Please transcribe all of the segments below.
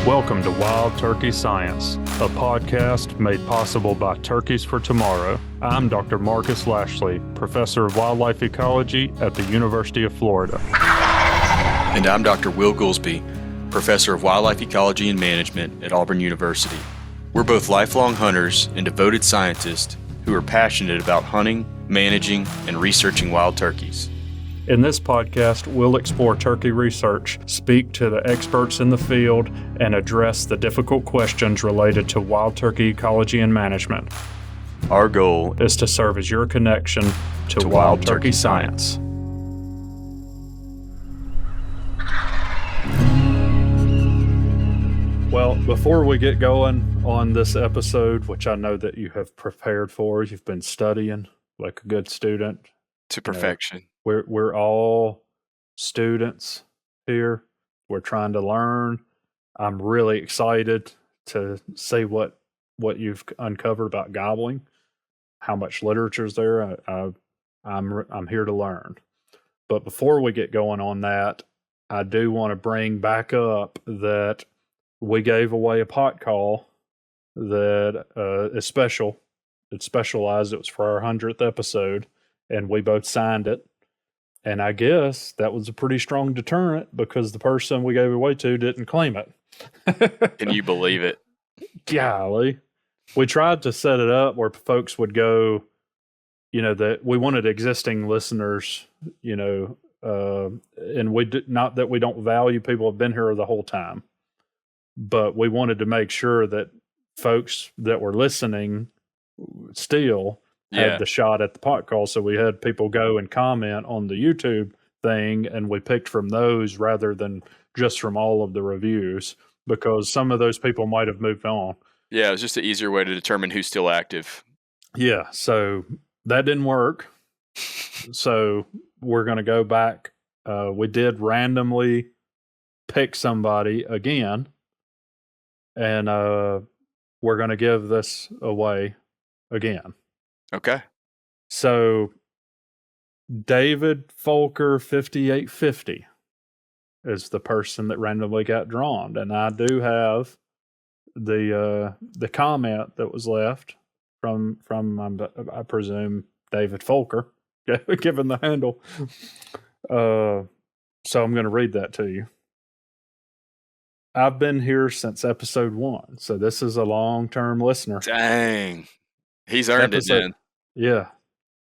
Welcome to Wild Turkey Science, a podcast made possible by Turkeys for Tomorrow. I'm Dr. Marcus Lashley, Professor of Wildlife Ecology at the University of Florida. And I'm Dr. Will Goolsby, Professor of Wildlife Ecology and Management at Auburn University. We're both lifelong hunters and devoted scientists who are passionate about hunting, managing, and researching wild turkeys. In this podcast, we'll explore turkey research, speak to the experts in the field, and address the difficult questions related to wild turkey ecology and management. Our goal is to serve as your connection to wild turkey science. Well, before we get going on this episode, which I know that you have prepared for, you've been studying like a good student. To perfection. We're all students here. We're trying to learn. I'm really excited to see what you've uncovered about gobbling, how much literature is there. I'm here to learn. But before we get going on that, I do want to bring back up that we gave away a pot call that is special. It's specialized. It was for our 100th episode, and we both signed it. And I guess that was a pretty strong deterrent because the person we gave it away to didn't claim it. Can you believe it? Golly. We tried to set it up where folks would go, that we wanted existing listeners, and we did not that we don't value people who have been here the whole time, but we wanted to make sure that folks that were listening still had the shot at the pot call. So we had people go and comment on the YouTube thing, and we picked from those rather than just from all of the reviews, because some of those people might have moved on. Yeah, it was just an easier way to determine who's still active. Yeah, so that didn't work. So we're going to go back. We did randomly pick somebody again, and we're going to give this away again. Okay. So David Folker 5850 is the person that randomly got drawn, and I do have the comment that was left from I presume David Folker, given the handle. So I'm going to read that to you. I've been here since episode 1, so this is a long-term listener. Dang. He's earned it, then. Yeah.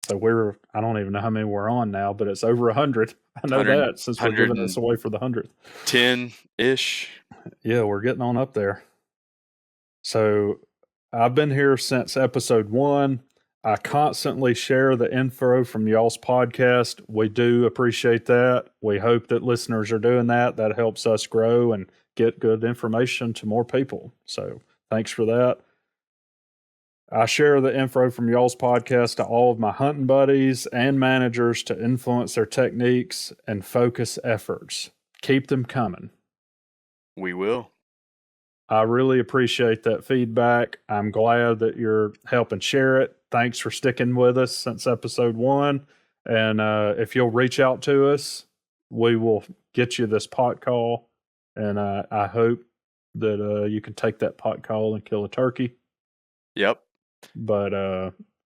So I don't even know how many we're on now, but it's over 100. I know that since we're giving this away for the 100th. 10-ish. Yeah, we're getting on up there. So I've been here since episode 1. I constantly share the info from y'all's podcast. We do appreciate that. We hope that listeners are doing that. That helps us grow and get good information to more people. So thanks for that. I share the info from y'all's podcast to all of my hunting buddies and managers to influence their techniques and focus efforts. Keep them coming. We will. I really appreciate that feedback. I'm glad that you're helping share it. Thanks for sticking with us since episode 1. And if you'll reach out to us, we will get you this pot call. And I hope that you can take that pot call and kill a turkey. Yep. But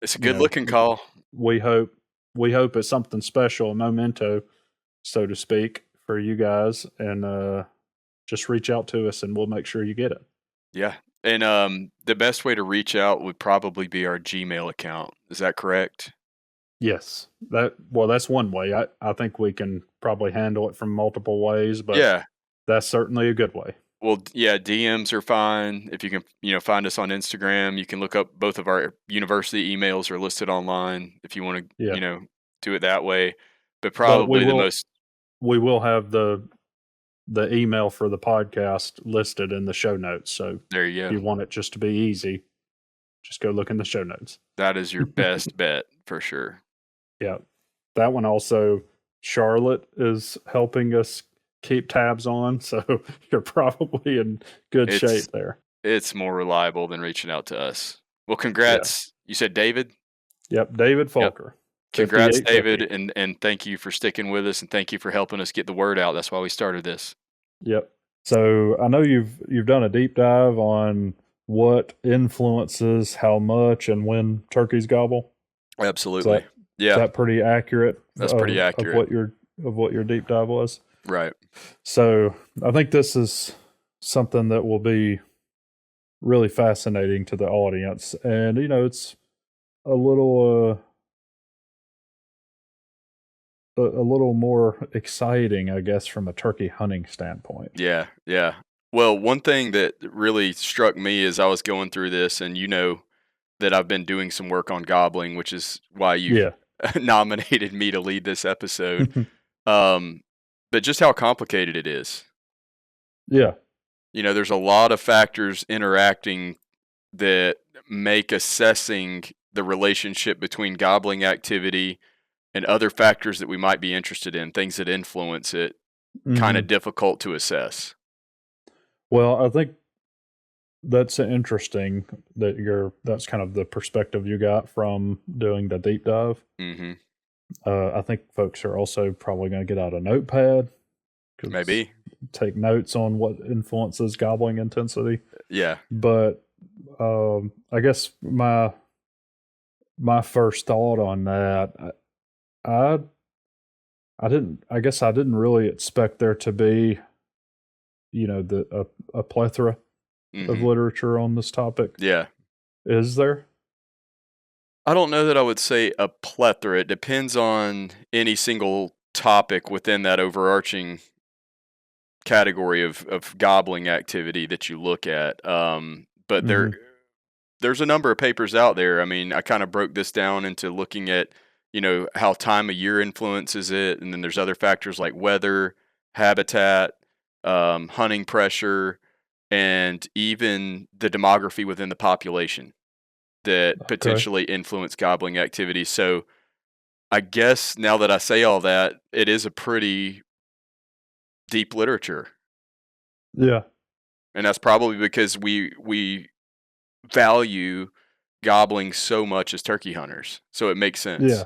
it's a good looking call. We hope it's something special, a memento, so to speak, for you guys. And just reach out to us and we'll make sure you get it. Yeah. And the best way to reach out would probably be our Gmail account. Is that correct? Yes. That's one way. I think we can probably handle it from multiple ways, but yeah, that's certainly a good way. Well, yeah, DMs are fine. If you can, find us on Instagram, you can look up both of our university emails are listed online if you want to, do it that way. But probably we will have the email for the podcast listed in the show notes. So there you go. If you want it just to be easy, just go look in the show notes. That is your best bet for sure. Yeah. That one also, Charlotte is helping us keep tabs on, so you're probably in good shape there. It's more reliable than reaching out to us. Well, congrats. Yeah. You said David? Yep, David Folker. Yep. Congrats, David, and thank you for sticking with us, and thank you for helping us get the word out. That's why we started this. Yep. So I know you've done a deep dive on what influences how much and when turkeys gobble. Is Absolutely. that is Yeah, that pretty accurate that's pretty of accurate. what your deep dive was? Right. So I think this is something that will be really fascinating to the audience, and it's a little a little more exciting, I guess, from a turkey hunting standpoint. Yeah, yeah. Well, one thing that really struck me as I was going through this, and that I've been doing some work on gobbling, which is why you Yeah, nominated me to lead this episode. Um, but just how complicated it is. yeah, There's a lot of factors interacting that make assessing the relationship between gobbling activity and other factors that we might be interested in, things that influence it, kind hmm of difficult to assess. Well, I think that's interesting that's kind of the perspective you got from doing the deep dive. Hmm. I think folks are also probably going to get out a notepad because Maybe. take notes on what influences gobbling intensity. Yeah. But I guess my first thought on that, I I didn't. I guess I didn't really expect there to be, a plethora of Hmm. literature on this topic. Yeah. Is there? I don't know that I would say a plethora. It depends on any single topic within that overarching category of gobbling activity that you look at. But Hmm. there's a number of papers out there. I mean, I kind of broke this down into looking at, how time of year influences it, and then there's other factors like weather, habitat, hunting pressure, and even the demography within the population that Okay. potentially influence gobbling activity. So I guess now that I say all that, it is a pretty deep literature, Yeah. and that's probably because we value gobbling so much as turkey hunters. So it makes Yeah. sense.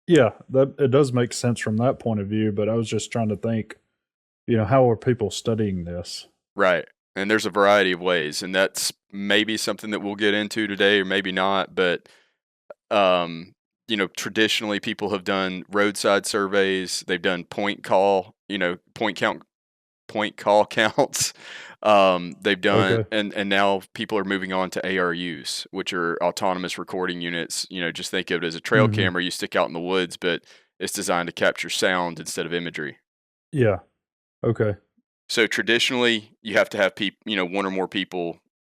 Yeah. That it does make sense from that point of view. But I was just trying to think. How are people studying this? Right. And there's a variety of ways, and that's maybe something that we'll get into today or maybe not, but traditionally people have done roadside surveys, they've done point call counts. They've done, Okay. and now people are moving on to ARUs, which are autonomous recording units. Just think of it as a trail Hmm. camera you stick out in the woods, but it's designed to capture sound instead of imagery. Yeah. Okay. So traditionally, you have to have one or more people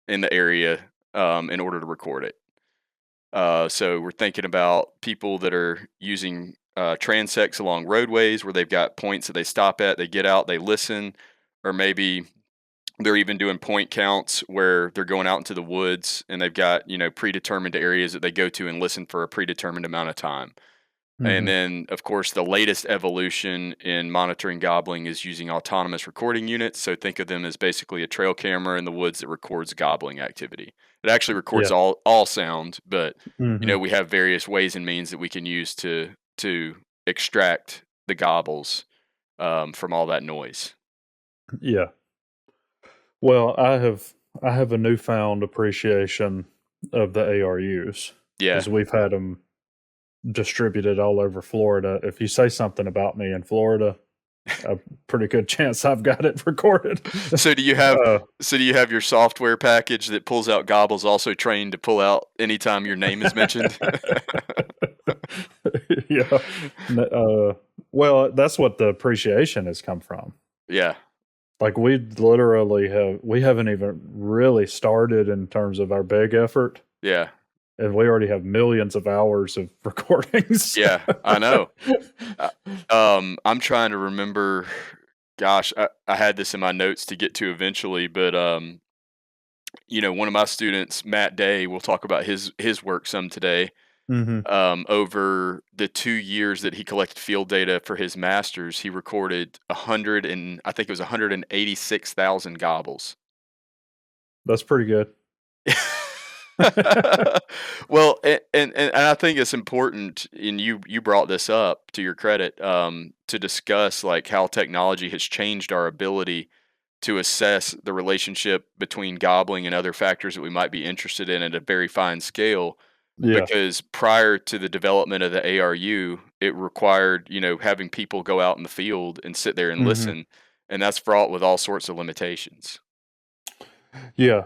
in the area in order to record it. So we're thinking about people that are using transects along roadways where they've got points that they stop at, they get out, they listen, or maybe they're even doing point counts where they're going out into the woods and they've got, predetermined areas that they go to and listen for a predetermined amount of time. And Hmm. then, of course, the latest evolution in monitoring gobbling is using autonomous recording units. So think of them as basically a trail camera in the woods that records gobbling activity. It actually records Yeah. all sound, but Hmm. we have various ways and means that we can use to extract the gobbles from all that noise. Yeah. Well, I have a newfound appreciation of the ARUs Yeah. because we've had them distributed all over Florida. If you say something about me in Florida, a pretty good chance I've got it recorded. So do you have uh, so do you have your software package that pulls out gobbles also trained to pull out anytime your name is mentioned? yeah. Well, that's what the appreciation has come from. Yeah. Like we haven't even really started in terms of our big effort, Yeah. and we already have millions of hours of recordings. Yeah, I know. Uh, I'm trying to remember. Gosh, I had this in my notes to get to eventually, but one of my students, Matt Day, we'll talk about his work some today. Hmm. Over the 2 years that he collected field data for his masters, he recorded 100 and I think it was 186,000 gobbles. That's pretty good. Well, and I think it's important, and you brought this up to your credit, to discuss like how technology has changed our ability to assess the relationship between gobbling and other factors that we might be interested in at a very fine scale. Yeah. Because prior to the development of the ARU, it required, having people go out in the field and sit there and Hmm. listen, and that's fraught with all sorts of limitations. Yeah.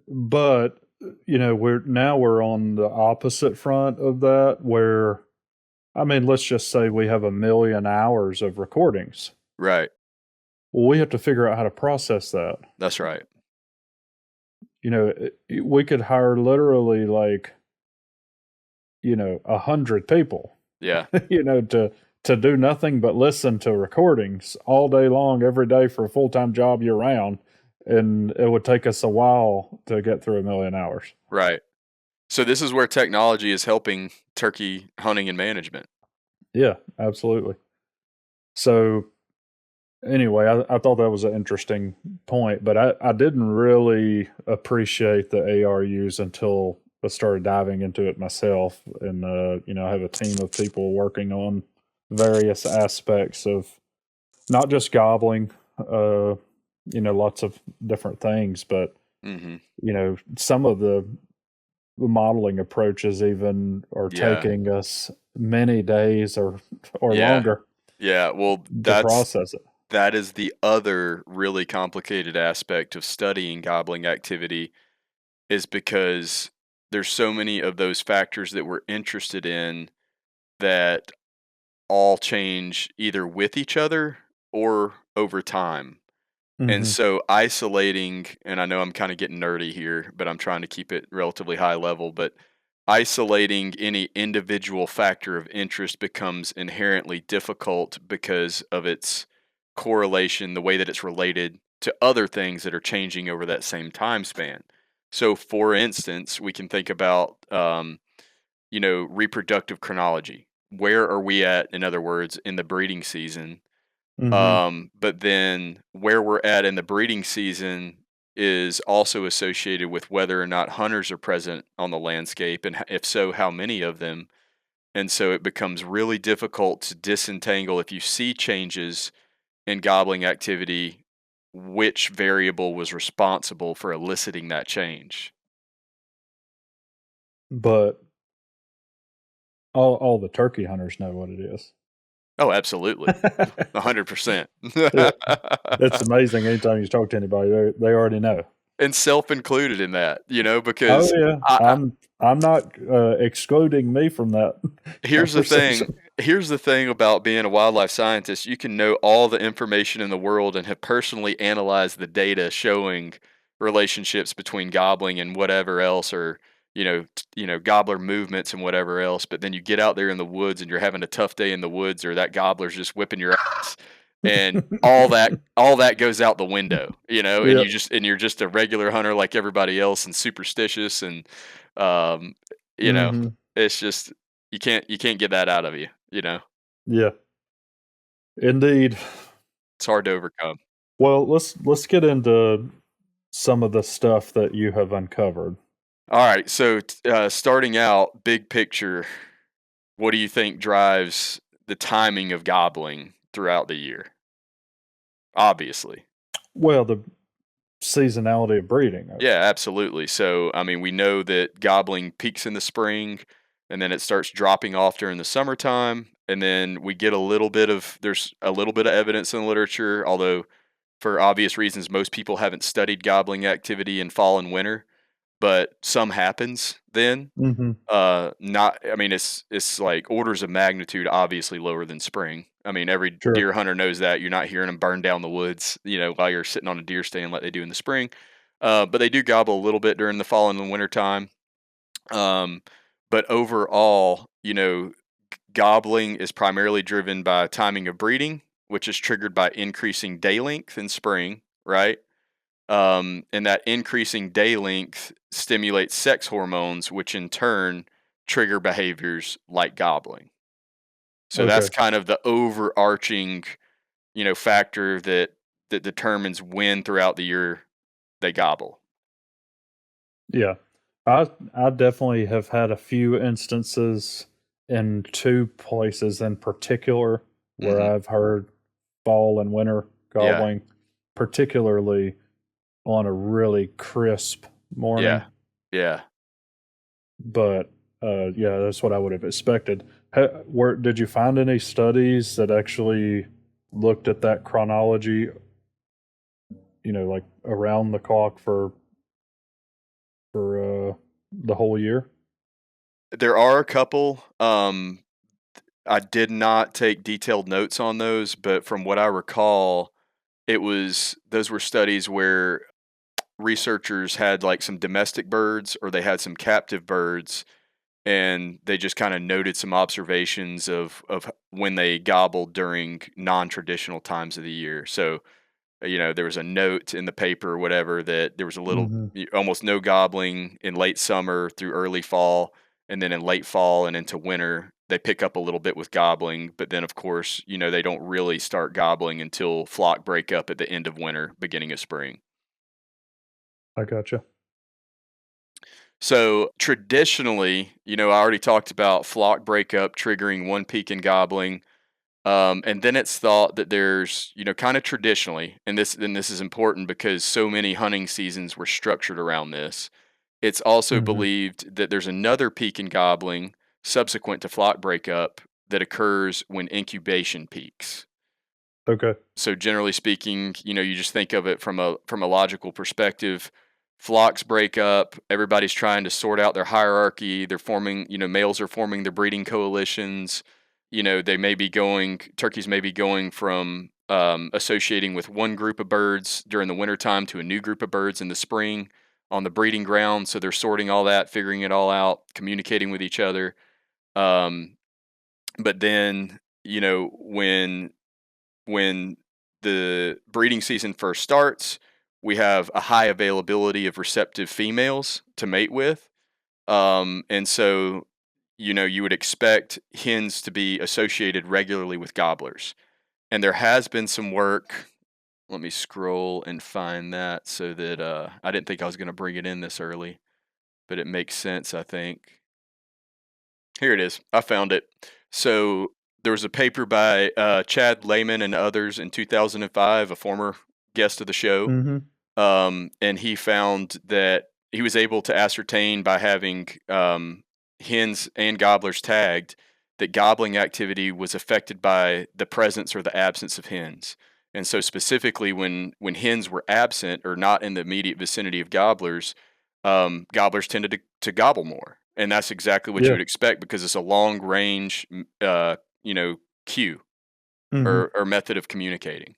But we're on the opposite front of that, where I mean, let's just say we have 1,000,000 hours of recordings. Right. Well, we have to figure out how to process that. That's right. We could hire literally 100 people, Yeah. to do nothing but listen to recordings all day long, every day for a full-time job year round. And it would take us a while to get through 1,000,000 hours. Right. So this is where technology is helping turkey hunting and management. Yeah, absolutely. So anyway, I thought that was an interesting point, but I didn't really appreciate the ARUs until I started diving into it myself. And, I have a team of people working on various aspects of not just gobbling, lots of different things, but, Mm-hmm. some of the modeling approaches even are Yeah. taking us many days or Yeah. longer Yeah. Well, to process it. that is the other really complicated aspect of studying gobbling activity, is because there's so many of those factors that we're interested in that all change either with each other or over time. And Hmm. so isolating, and I know I'm kind of getting nerdy here, but I'm trying to keep it relatively high level, but isolating any individual factor of interest becomes inherently difficult because of its correlation, the way that it's related to other things that are changing over that same time span. So, for instance, we can think about, reproductive chronology. Where are we at, in other words, in the breeding season? Hmm. But then where we're at in the breeding season is also associated with whether or not hunters are present on the landscape, and if so, how many of them. And so it becomes really difficult to disentangle, if you see changes in gobbling activity, which variable was responsible for eliciting that change. But all the turkey hunters know what it is. Oh, absolutely. 100%. Yeah, it's amazing. Anytime you talk to anybody, they already know. And self-included in that, Oh because yeah, I I'm not excluding me from that here's the thing. conversation. Here's the thing about being a wildlife scientist. You can know all the information in the world and have personally analyzed the data showing relationships between gobbling and whatever else, or gobbler movements and whatever else. But then you get out there in the woods and you're having a tough day in the woods, or that gobbler's just whipping your ass, and all that goes out the window. And Yeah. you're just a regular hunter like everybody else, and superstitious, and um, you know, Hmm. it's just you can't get that out of you. Yeah. Indeed. It's hard to overcome. Well, let's get into some of the stuff that you have uncovered. All right, so starting out, big picture, what do you think drives the timing of gobbling throughout the year? Obviously. Well, the seasonality of breeding. Yeah, absolutely. So, I mean, we know that gobbling peaks in the spring, and then it starts dropping off during the summertime, and then we get there's a little bit of evidence in the literature, although for obvious reasons most people haven't studied gobbling activity in fall and winter, but some happens then. Hmm. Not I mean, it's like orders of magnitude obviously lower than spring. I mean, every Sure. deer hunter knows that. You're not hearing them burn down the woods, while you're sitting on a deer stand like they do in the spring. But they do gobble a little bit during the fall and the winter time. Um, but overall, gobbling is primarily driven by timing of breeding, which is triggered by increasing day length in spring, right? And that increasing day length stimulates sex hormones, which in turn trigger behaviors like gobbling. So that's Okay. kind of the overarching, factor that determines when throughout the year they gobble. Yeah. I definitely have had a few instances in two places in particular where Hmm. I've heard fall and winter Yeah, gobbling. particularly on a really crisp morning. Yeah. Yeah. But yeah, that's what I would have expected. Where did you find any studies that actually looked at that chronology? Like around the clock for the whole year. There are a couple. I did not take detailed notes on those, but from what I recall, those were studies where researchers had like some domestic birds or they had some captive birds, and they just kind of noted some observations of when they gobbled during non-traditional times of the year. So, there was a note in the paper or whatever that there was a little, Hmm. almost no gobbling in late summer through early fall, and then in late fall and into winter they pick up a little bit with gobbling, but then of course, they don't really start gobbling until flock break up at the end of winter, beginning of spring. I gotcha. So traditionally, I already talked about flock breakup triggering one peak in gobbling. And then it's thought that there's, kind of traditionally, and this is important because so many hunting seasons were structured around this. It's also Hmm. believed that there's another peak in gobbling subsequent to flock breakup that occurs when incubation peaks. Okay. So generally speaking, you just think of it from a logical perspective. Flocks break up, everybody's trying to sort out their hierarchy, they're forming, males are forming their breeding coalitions. They may be going turkeys may be going from associating with one group of birds during the wintertime to a new group of birds in the spring on the breeding ground. So they're sorting all that, figuring it all out, communicating with each other. Um, but then, when the breeding season first starts, we have a high availability of receptive females to mate with. And so, you would expect hens to be associated regularly with gobblers. And there has been some work. Let me scroll and find that so that I didn't think I was going to bring it in this early, but it makes sense, I think. Here it is. I found it. So there was a paper by Chad Lehman and others in 2005, a former guest of the show. Hmm. And he found that he was able to ascertain by having hens and gobblers tagged that gobbling activity was affected by the presence or the absence of hens. And so specifically when hens were absent or not in the immediate vicinity of gobblers, gobblers tended to gobble more. And that's exactly what you Yeah. would expect because it's a long range, cue Hmm. or method of communicating.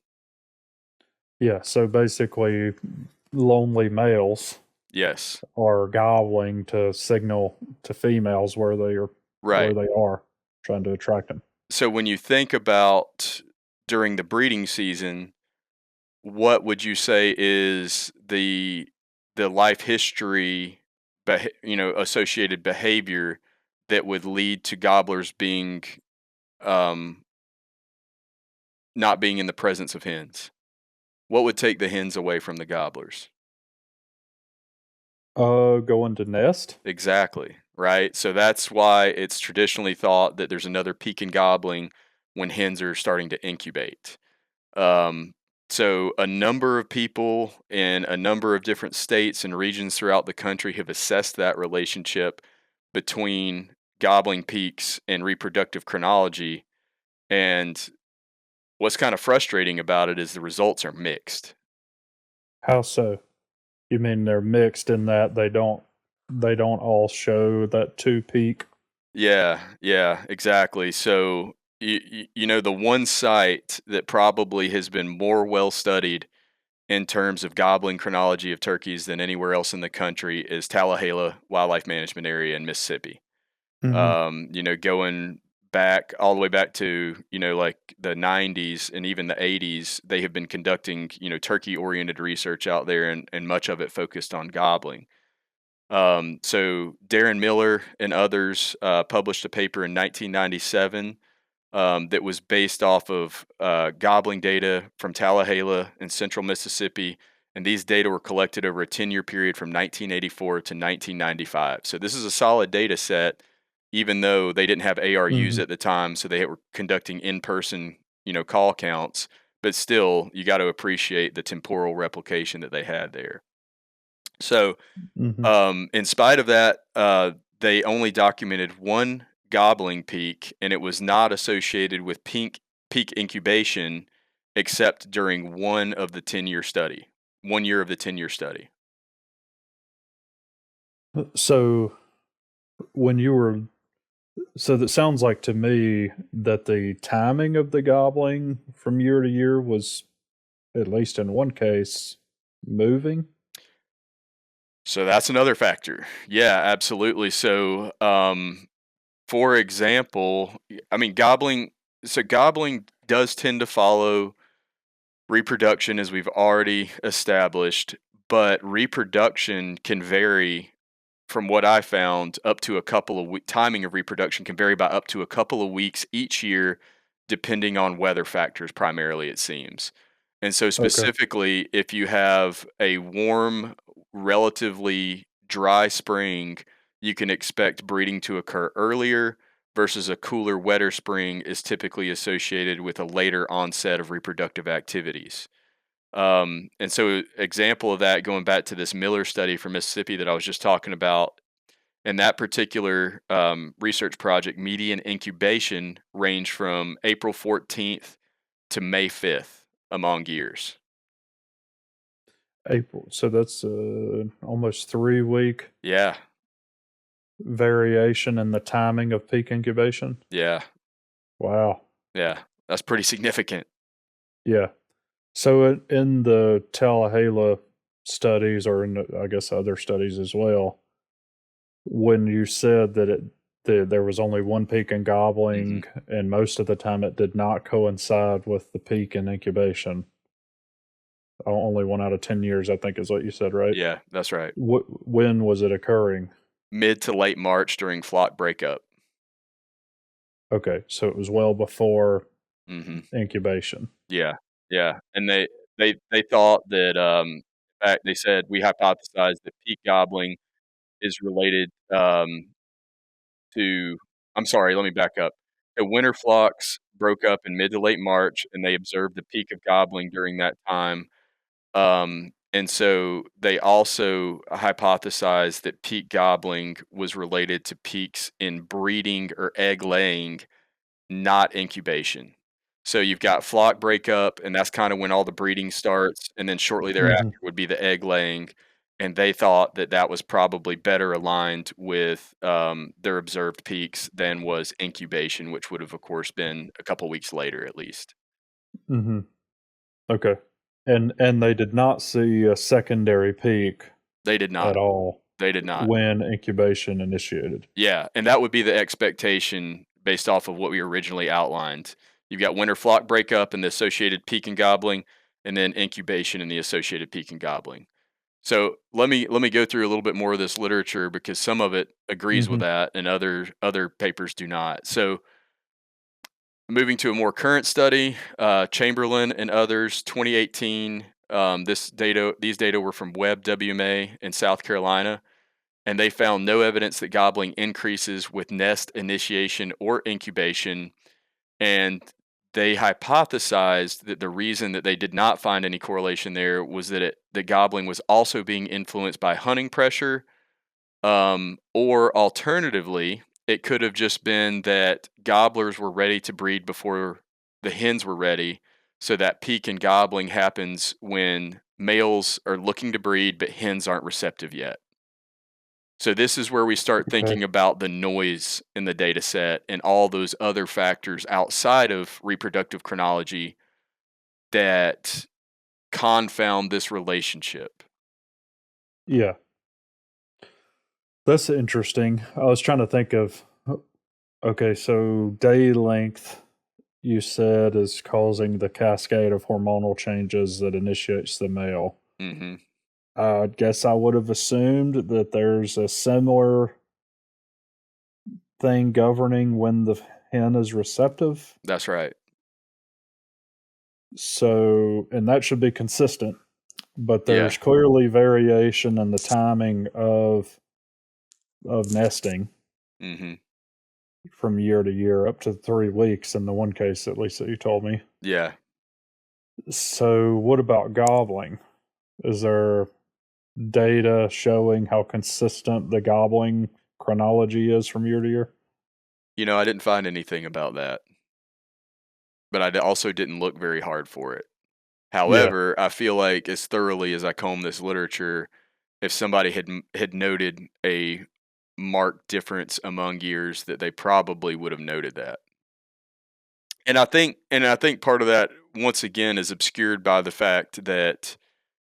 Yeah. So basically, lonely males Yes. are gobbling to signal to females where Right. they are, trying to attract them. So when you think about during the breeding season, what would you say is the life history, associated behavior that would lead to gobblers being um, not being in the presence of hens? What would take the hens away from the gobblers? Going to nest. Exactly, right? So that's why it's traditionally thought that there's another peak in gobbling when hens are starting to incubate. Um, so a number of people in a number of different states and regions throughout the country have assessed that relationship between gobbling peaks and reproductive chronology. And what's kind of frustrating about it is the results are mixed. How so? You mean they're mixed in that they don't all show that two peak? Yeah, yeah, exactly. So the one site that probably has been more well studied in terms of gobbling chronology of turkeys than anywhere else in the country is Tallahassee Wildlife Management Area in Mississippi. Hmm. Going back all the way back to, like the 90s and even the 80s, they have been conducting, turkey oriented research out there, and much of it focused on gobbling. So Darren Miller and others published a paper in 1997 that was based off of gobbling data from Tallahassee and central Mississippi. And these data were collected over a 10-year period from 1984 to 1995. So this is a solid data set, even though they didn't have ARUs Hmm. at the time. So they were conducting in person, call counts. but still, you got to appreciate the temporal replication that they had there. So, Hmm. in spite of that, they only documented one gobbling peak, and it was not associated with peak incubation, except during one of the 10-year study, 1 year of the 10-year study. So when you were, so that sounds like to me that the timing of the gobbling from year to year was, at least in one case, moving. So that's another factor. Yeah, absolutely. So, for example, I mean, gobbling does tend to follow reproduction, as we've already established, but reproduction can vary from what I found up to a couple of timing of reproduction can vary by up to a couple of weeks each year, depending on weather factors, primarily, it seems. And so, Okay. specifically, if you have a warm, relatively dry spring, you can expect breeding to occur earlier versus a cooler, wetter spring is typically associated with a later onset of reproductive activities. And so, example of that, going back to this Miller study from Mississippi that I was just talking about, in that particular research project, median incubation ranged from April 14th to May 5th among years. April. So that's almost 3 week Yeah, variation in the timing of peak incubation. yeah, Wow. yeah. That's pretty significant. Yeah. So in the Tallahassee studies, or in I guess other studies as well, when you said that there was only one peak in Hmm. gobbling, and most of the time it did not coincide with the peak in incubation. Only 1 out of 10 years, I think, is what you said, right? Yeah, that's right. When was it occurring? Mid to late March during flock breakup. Okay, so it was well before Hmm. incubation. Yeah, yeah. And they thought that, in fact, they said we hypothesized that peak gobbling is related to. I'm sorry, let me back up. The winter flocks broke up in mid to late March, and they observed the peak of gobbling during that time. And so they also hypothesized that peak gobbling was related to peaks in breeding or egg laying, not incubation. So you've got flock breakup, and that's kind of when all the breeding starts, and then shortly Hmm. thereafter would be the egg laying. And they thought that that was probably better aligned with their observed peaks than was incubation, which would have, of course, been a couple weeks later at least. Hmm. Okay. And they did not see a secondary peak They did at not. all They did not. when incubation initiated. Yeah, and that would be the expectation based off of what we originally outlined. You've got winter flock breakup and the associated peak and gobbling, and then incubation and the associated peak and gobbling. So let me go through a little bit more of this literature because some of it agrees with Hmm. that and other papers do not. So moving to a more current study, Chamberlain and others, 2018. These data were from Webb WMA in South Carolina, and they found no evidence that gobbling increases with nest initiation or incubation. And they hypothesized that the reason that they did not find any correlation there was that the gobbling was also being influenced by hunting pressure, or alternatively, it could have just been that gobblers were ready to breed before the hens were ready. So that peak in gobbling happens when males are looking to breed, but hens aren't receptive yet. So this is where we start Okay. thinking about the noise in the data set and all those other factors outside of reproductive chronology that confound this relationship. Yeah, that's interesting. I was trying to think of, okay, so day length, you said, is causing the cascade of hormonal changes that initiates the male. Hmm. I guess I would have assumed that there's a similar thing governing when the hen is receptive. That's right. So, and that should be consistent, but Yeah. there's clearly variation in the timing of nesting Hmm. from year to year, up to 3 weeks in the one case, at least that you told me. Yeah. So, what about gobbling? Is there data showing how consistent the gobbling chronology is from year to year? I didn't find anything about that, but also didn't look very hard for it. Yeah. However, I feel like as thoroughly as I comb this literature, if somebody had noted a marked difference among years, that they probably would have noted that. And I think part of that once again is obscured by the fact that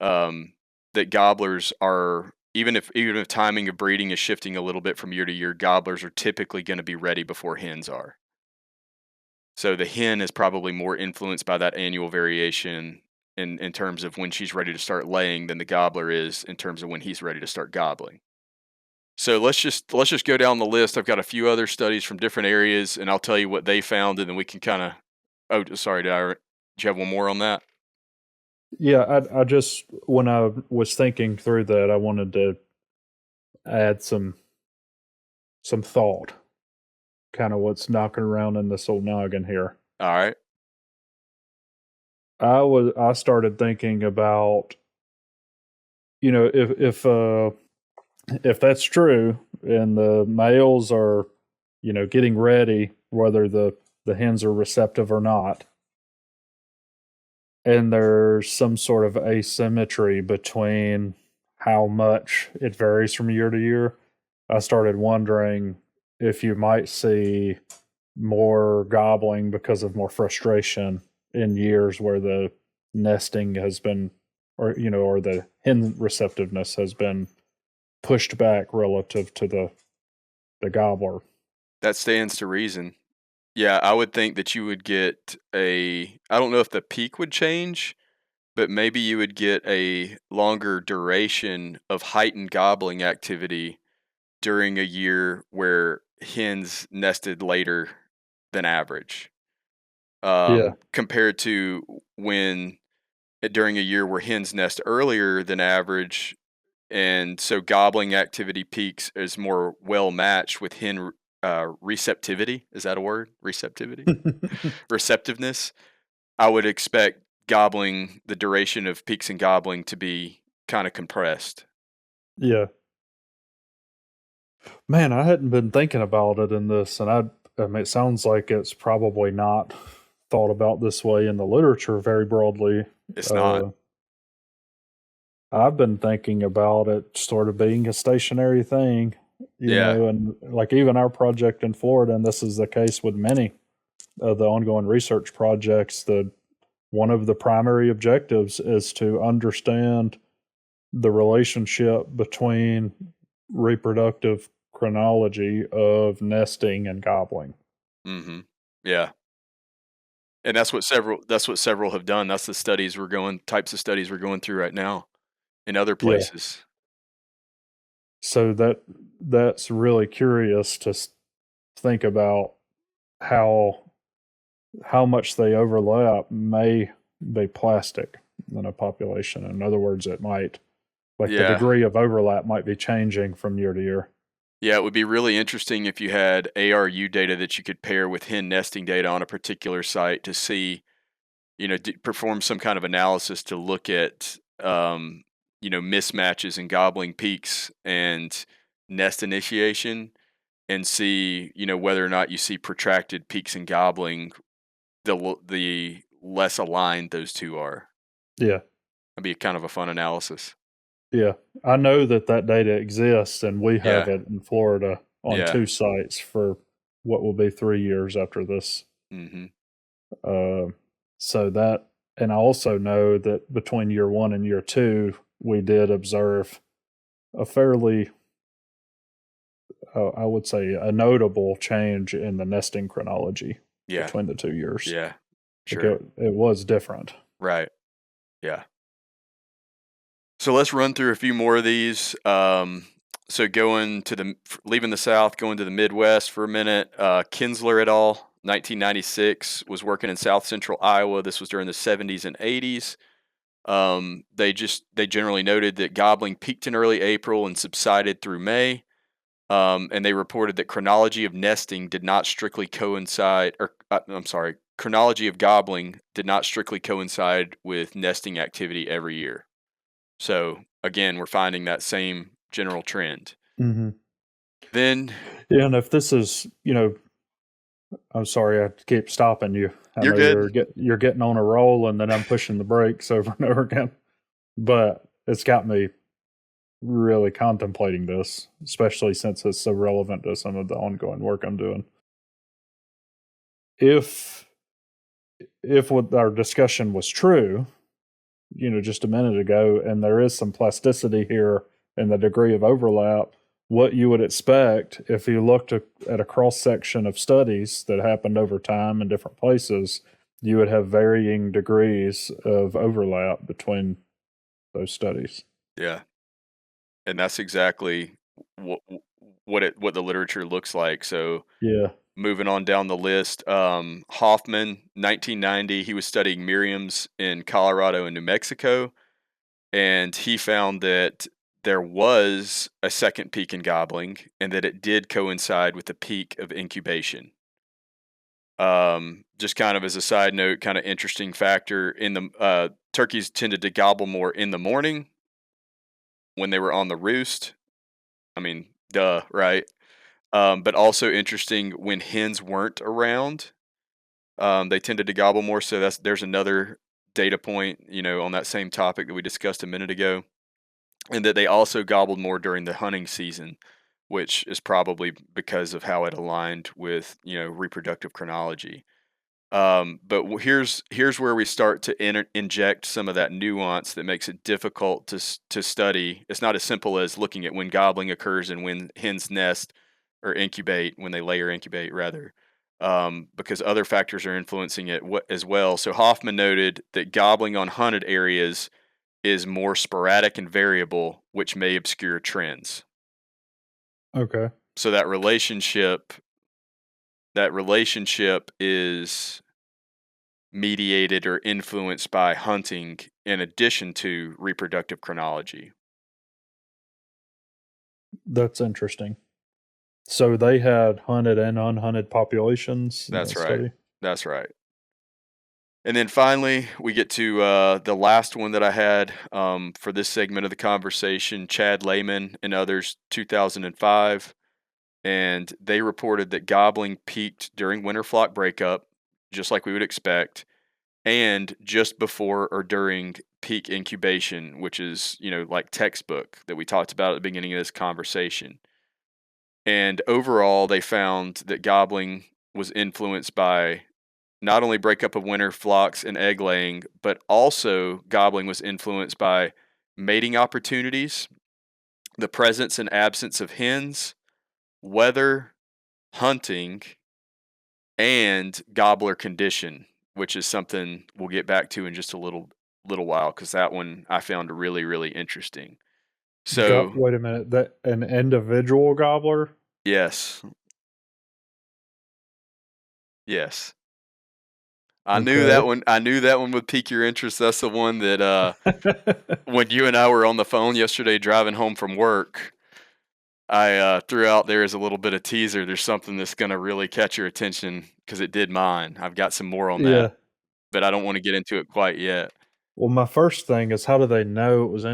um, that gobblers are, even if timing of breeding is shifting a little bit from year to year, gobblers are typically going to be ready before hens are. So the hen is probably more influenced by that annual variation in terms of when she's ready to start laying than the gobbler is in terms of when he's ready to start gobbling. So let's just go down the list. I've got a few other studies from different areas, and I'll tell you what they found, and then we can kind of. Oh, sorry, do you have one more on that? Yeah, I just, when I was thinking through that, I wanted to add some thought, kind of what's knocking around in this old noggin here. All right. I started thinking about, if that's true and the males are, getting ready, whether the hens are receptive or not, and there's some sort of asymmetry between how much it varies from year to year, I started wondering if you might see more gobbling because of more frustration in years where the nesting has been, or the hen receptiveness has been pushed back relative to the gobbler. That stands to reason. Yeah, I would think that you would get I don't know if the peak would change, but maybe you would get a longer duration of heightened gobbling activity during a year where hens nested later than average, Yeah. compared to when during a year where hens nest earlier than average, and so gobbling activity peaks is more well matched with hen receptivity. Is that a word? Receptivity, receptiveness. I would expect gobbling, the duration of peaks in gobbling, to be kind of compressed. Yeah. Man, I hadn't been thinking about it in this, and I mean, it sounds like it's probably not thought about this way in the literature very broadly. It's not. Uh, I've been thinking about it sort of being a stationary thing, Yeah. and like even our project in Florida, and this is the case with many of the ongoing research projects, that one of the primary objectives is to understand the relationship between reproductive chronology of nesting and gobbling. Mm-hmm. Yeah. And that's what several have done. That's the studies we're going types of studies we're going through right now in other Yeah. places. So that's really curious to think about how much they overlap may be plastic in a population. In other words, it might, like, the Yeah. degree of overlap might be changing from year to year. Yeah, it would be really interesting if you had ARU data that you could pair with hen nesting data on a particular site to see, perform some kind of analysis to look at, mismatches in gobbling peaks and nest initiation, and see, whether or not you see protracted peaks in gobbling, the less aligned those two are. Yeah. That'd be kind of a fun analysis. Yeah. I know that that data exists, and we have Yeah, it in Florida on yeah, two sites for what will be 3 years after this. hmm Uh, so that, and I also know that between year one and year two, we did observe a fairly, I would say, a notable change in the nesting chronology yeah, between the 2 years. yeah, Like sure, it was different. right, yeah. So let's run through a few more of these. So leaving the South, going to the Midwest for a minute. Kinsler et al. 1996 was working in South Central Iowa. This was during the 70s and 80s. They generally noted that gobbling peaked in early April and subsided through May. And they reported that chronology of nesting did not strictly coincide, or I'm sorry, chronology of gobbling did not strictly coincide with nesting activity every year. So again, we're finding that same general trend. Mm-hmm. Then Yeah, and if this is, I'm sorry I keep stopping you. I you're know good. you're getting on a roll, and then I'm pushing the brakes over and over again. But it's got me really contemplating this, especially since it's so relevant to some of the ongoing work I'm doing. If what our discussion was true, just a minute ago, and there is some plasticity here in the degree of overlap, what you would expect if you looked at a cross section of studies that happened over time in different places, you would have varying degrees of overlap between those studies. Yeah, and that's exactly what what the literature looks like. So Yeah. moving on down the list, Hoffman, 1990, he was studying Miriams in Colorado and New Mexico, and he found that there was a second peak in gobbling and that it did coincide with the peak of incubation. Just kind of as a side note, kind of interesting factor in the turkeys tended to gobble more in the morning when they were on the roost. I mean, duh, right? But also interesting when hens weren't around, they tended to gobble more. So there's another data point, on that same topic that we discussed a minute ago, and that they also gobbled more during the hunting season, which is probably because of how it aligned with reproductive chronology. But here's where we start to inject some of that nuance that makes it difficult to study. It's not as simple as looking at when gobbling occurs and when hens nest or incubate, when they lay or incubate rather, because other factors are influencing it as well. So Hoffman noted that gobbling on hunted areas is more sporadic and variable, which may obscure trends. Okay. So that relationship is mediated or influenced by hunting in addition to reproductive chronology. That's interesting. So they had hunted and unhunted populations in That's that right. study? That's right. And then finally, we get to the last one that I had for this segment of the conversation, Chad Lehman and others, 2005. And they reported that gobbling peaked during winter flock breakup, just like we would expect, and just before or during peak incubation, which is, like textbook that we talked about at the beginning of this conversation. And overall, they found that gobbling was influenced by not only breakup of winter flocks and egg laying, but also gobbling was influenced by mating opportunities, the presence and absence of hens, weather, hunting, and gobbler condition, which is something we'll get back to in just a little while, because that one I found really, really interesting. So Wait a minute. That an individual gobbler? yes, yes. I knew that Okay. one. I knew that one would pique your interest. That's the one that when you and I were on the phone yesterday driving home from work, I threw out there as a little bit of teaser. There's something that's going to really catch your attention because it did mine. I've got some more on that, Yeah. but I don't want to get into it quite yet. Well, my first thing is, how do they know it was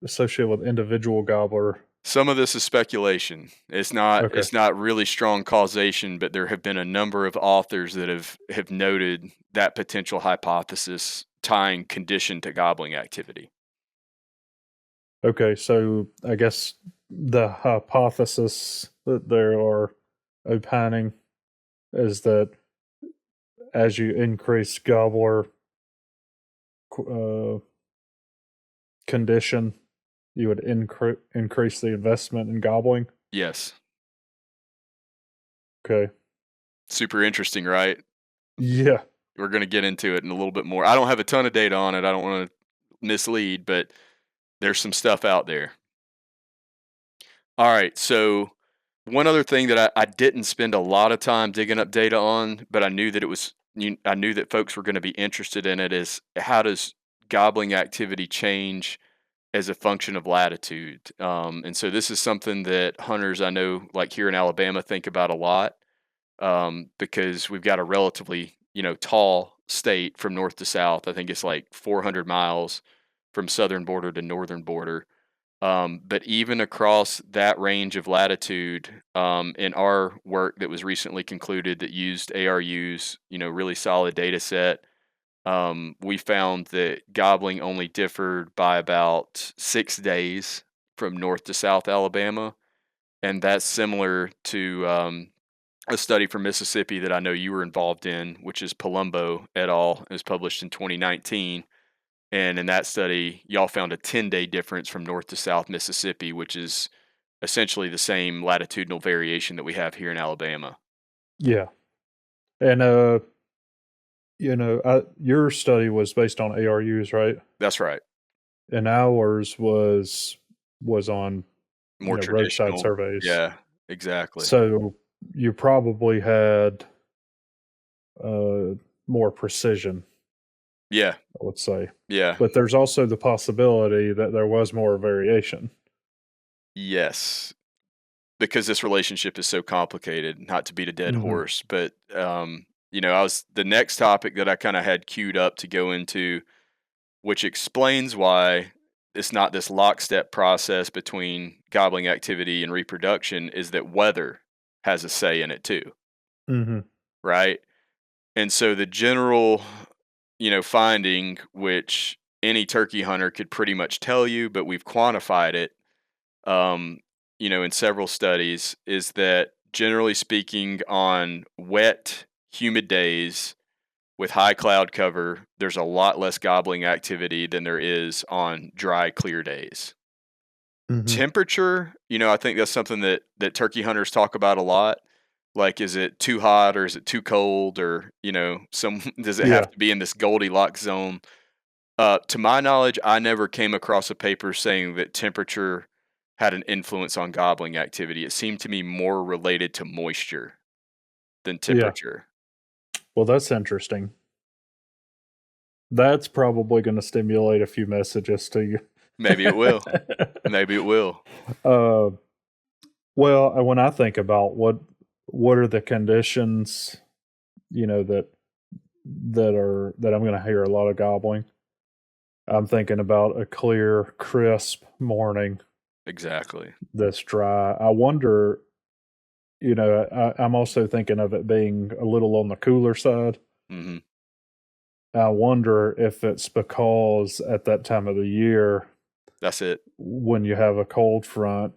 associated with individual gobbler? Some of this is speculation. It's not Okay. it's not really strong causation, but there have been a number of authors that have noted that potential hypothesis tying condition to gobbling activity. Okay, so I guess the hypothesis that they are opining is that as you increase gobbler uh, condition, you would increase the investment in gobbling. Yes. Okay. Super interesting, right? Yeah. We're going to get into it in a little bit more. I don't have a ton of data on it. I don't want to mislead, but there's some stuff out there. All right. So, one other thing that I didn't spend a lot of time digging up data on, but I knew that I knew that folks were going to be interested in it, is how does gobbling activity change as a function of latitude? And so this is something that hunters I know, like here in Alabama, think about a lot, because we've got a relatively tall state from north to south. I think it's like 400 miles from southern border to northern border. But even across that range of latitude, in our work that was recently concluded that used ARUs, really solid data set, we found that gobbling only differed by about 6 days from North to South Alabama. And that's similar to a study from Mississippi that I know you were involved in, which is Palumbo et al. It was published in 2019. And in that study, y'all found a 10-day difference from North to South Mississippi, which is essentially the same latitudinal variation that we have here in Alabama. Yeah. And your study was based on ARUs, right? That's right. And ours was on More roadside traditional. surveys. Yeah, exactly. So you probably had more precision. Yeah. I would say. Yeah. But there's also the possibility that there was more variation. Yes. Because this relationship is so complicated, not to beat a dead horse, but the next topic that I kind of had queued up to go into, which explains why it's not this lockstep process between gobbling activity and reproduction, is that weather has a say in it too. Mm-hmm. Right? And so the general, finding, which any turkey hunter could pretty much tell you, but we've quantified it, in several studies, is that generally speaking, on wet, humid days with high cloud cover, there's a lot less gobbling activity than there is on dry, clear days. Mm-hmm. Temperature, I think that's something that turkey hunters talk about a lot. Like, is it too hot or is it too cold, or does it have to be in this Goldilocks zone? To my knowledge, I never came across a paper saying that temperature had an influence on gobbling activity. It seemed to me more related to moisture than temperature. Yeah. Well, that's interesting. That's probably going to stimulate a few messages to you. Maybe it will. Maybe it will. Well, when I think about what are the conditions, that I'm going to hear a lot of gobbling, I'm thinking about a clear, crisp morning. Exactly. That's dry. I wonder, I'm also thinking of it being a little on the cooler side. Mm-hmm. I wonder if it's because at that time of the year, that's it. When you have a cold front,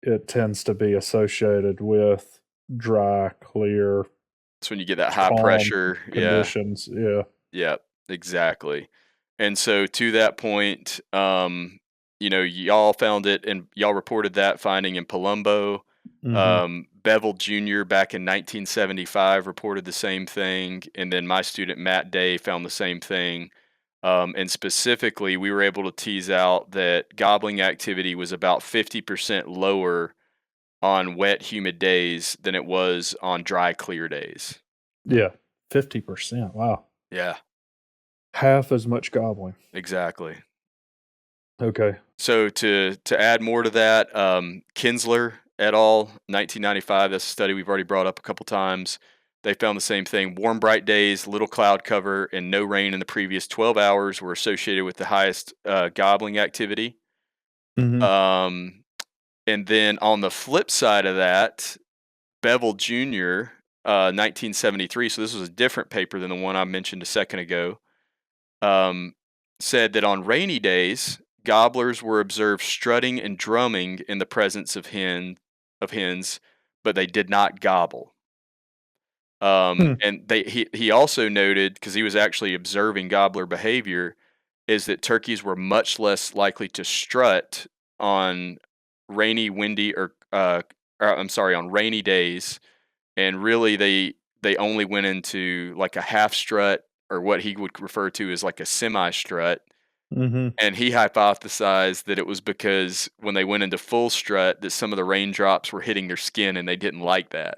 it tends to be associated with dry, clear. That's when you get that high pressure conditions. Yeah. Yeah, exactly. And so to that point, y'all found it and y'all reported that finding in Palumbo. Mm-hmm. Bevel Jr. back in 1975 reported the same thing. And then my student Matt Day found the same thing. And specifically, we were able to tease out that gobbling activity was about 50% lower on wet, humid days than it was on dry, clear days. Yeah, 50%. Wow. Yeah. Half as much gobbling. Exactly. Okay. So to add more to that, Kinsler et al., 1995, that's a study we've already brought up a couple times. They found the same thing. Warm, bright days, little cloud cover, and no rain in the previous 12 hours were associated with the highest gobbling activity. Mm-hmm. And then on the flip side of that, Bevel Jr., 1973, so this was a different paper than the one I mentioned a second ago, said that on rainy days, gobblers were observed strutting and drumming in the presence of hens, but they did not gobble. And he also noted, because he was actually observing gobbler behavior, is that turkeys were much less likely to strut on rainy, windy, on rainy days, and really they only went into like a half strut, or what he would refer to as like a semi strut. Mm-hmm. And he hypothesized that it was because when they went into full strut, that some of the raindrops were hitting their skin and they didn't like that.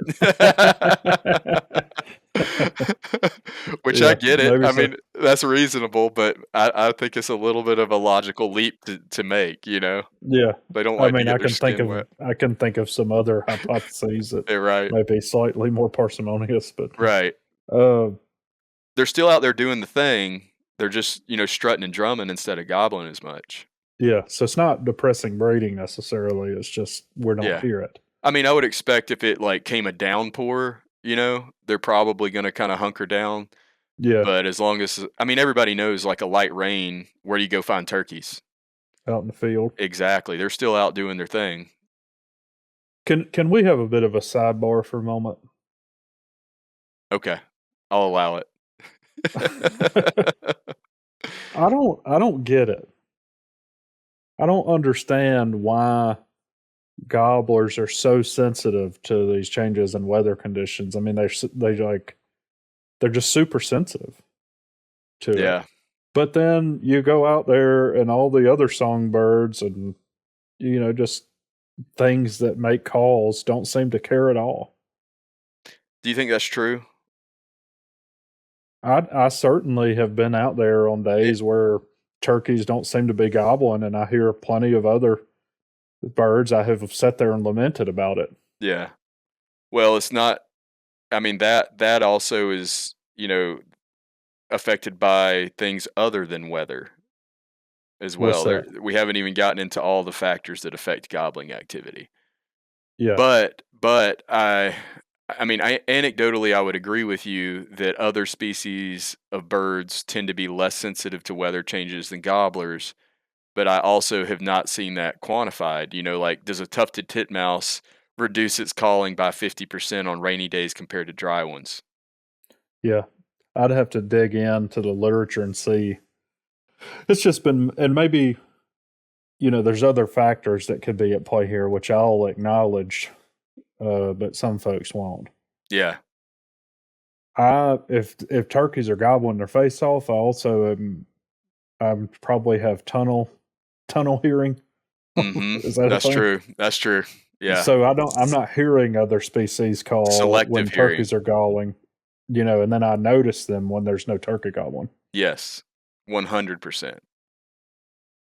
Which I get it. I mean, that's reasonable, but I think it's a little bit of a logical leap to make, Yeah. They don't like to get their skin wet. I can think of some other hypotheses that right. may be slightly more parsimonious, but right. they're still out there doing the thing. They're just, strutting and drumming instead of gobbling as much. Yeah, so it's not depressing breeding necessarily. It's just we don't Yeah. hear it. I mean, I would expect if it like came a downpour, they're probably going to kind of hunker down. Yeah, But as long as, I mean, everybody knows like a light rain, where do you go find turkeys? out in the field. Exactly. They're still out doing their thing. Can we have a bit of a sidebar for a moment? Okay. I'll allow it. I don't get it. I don't understand why gobblers are so sensitive to these changes in weather conditions. I mean, they're just super sensitive to it. Yeah. But then you go out there and all the other songbirds and just things that make calls don't seem to care at all. Do you think that's true? I certainly have been out there on It, days where turkeys don't seem to be gobbling, and I hear plenty of other birds. I have sat there and lamented about it. yeah. Well, it's not, I mean, that also is, affected by things other than weather as What's well. that? We haven't even gotten into all the factors that affect gobbling activity. Yeah, But I anecdotally I would agree with you that other species of birds tend to be less sensitive to weather changes than gobblers, but I also have not seen that quantified. Like, does a tufted titmouse reduce its calling by 50% on rainy days compared to dry ones? yeah. I'd have to dig into the literature and see. It's just been, and maybe there's other factors that could be at play here, which I'll acknowledge, but some folks won't. Yeah. If turkeys are gobbling their face off, I also probably have tunnel hearing. Is that a That's thing? true. That's true. Yeah. So I'm not hearing other species call when Selective hearing. turkeys are gobbling, and then I notice them when there's no turkey gobbling. Yes. 100%.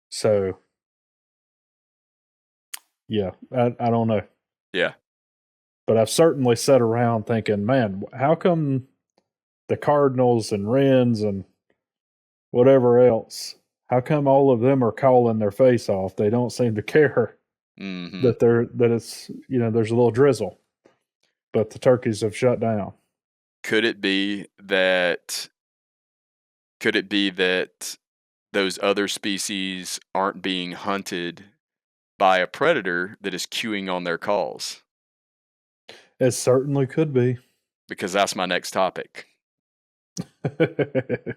So yeah, I don't know. Yeah. But I've certainly sat around thinking, man, how come the cardinals and wrens and whatever else, how come all of them are calling their face off? They don't seem to care Mhm. that it's there's a little drizzle, but the turkeys have shut down. Could it be that those other species aren't being hunted by a predator that is cueing on their calls? It certainly could be. Because that's my next topic, the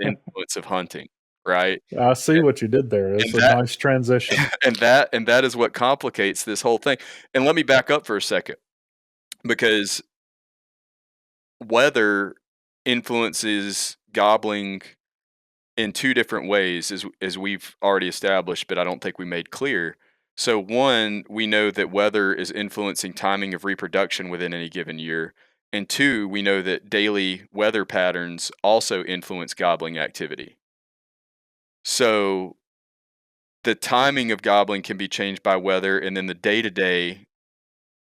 influence of hunting, right? I see what you did there. And It's a that nice transition. and that is what complicates this whole thing. And let me back up for a second, because weather influences gobbling in two different ways, as we've already established, but I don't think we made clear. So one, we know that weather is influencing timing of reproduction within any given year. And two, we know that daily weather patterns also influence gobbling activity. So the timing of gobbling can be changed by weather, and then the day-to-day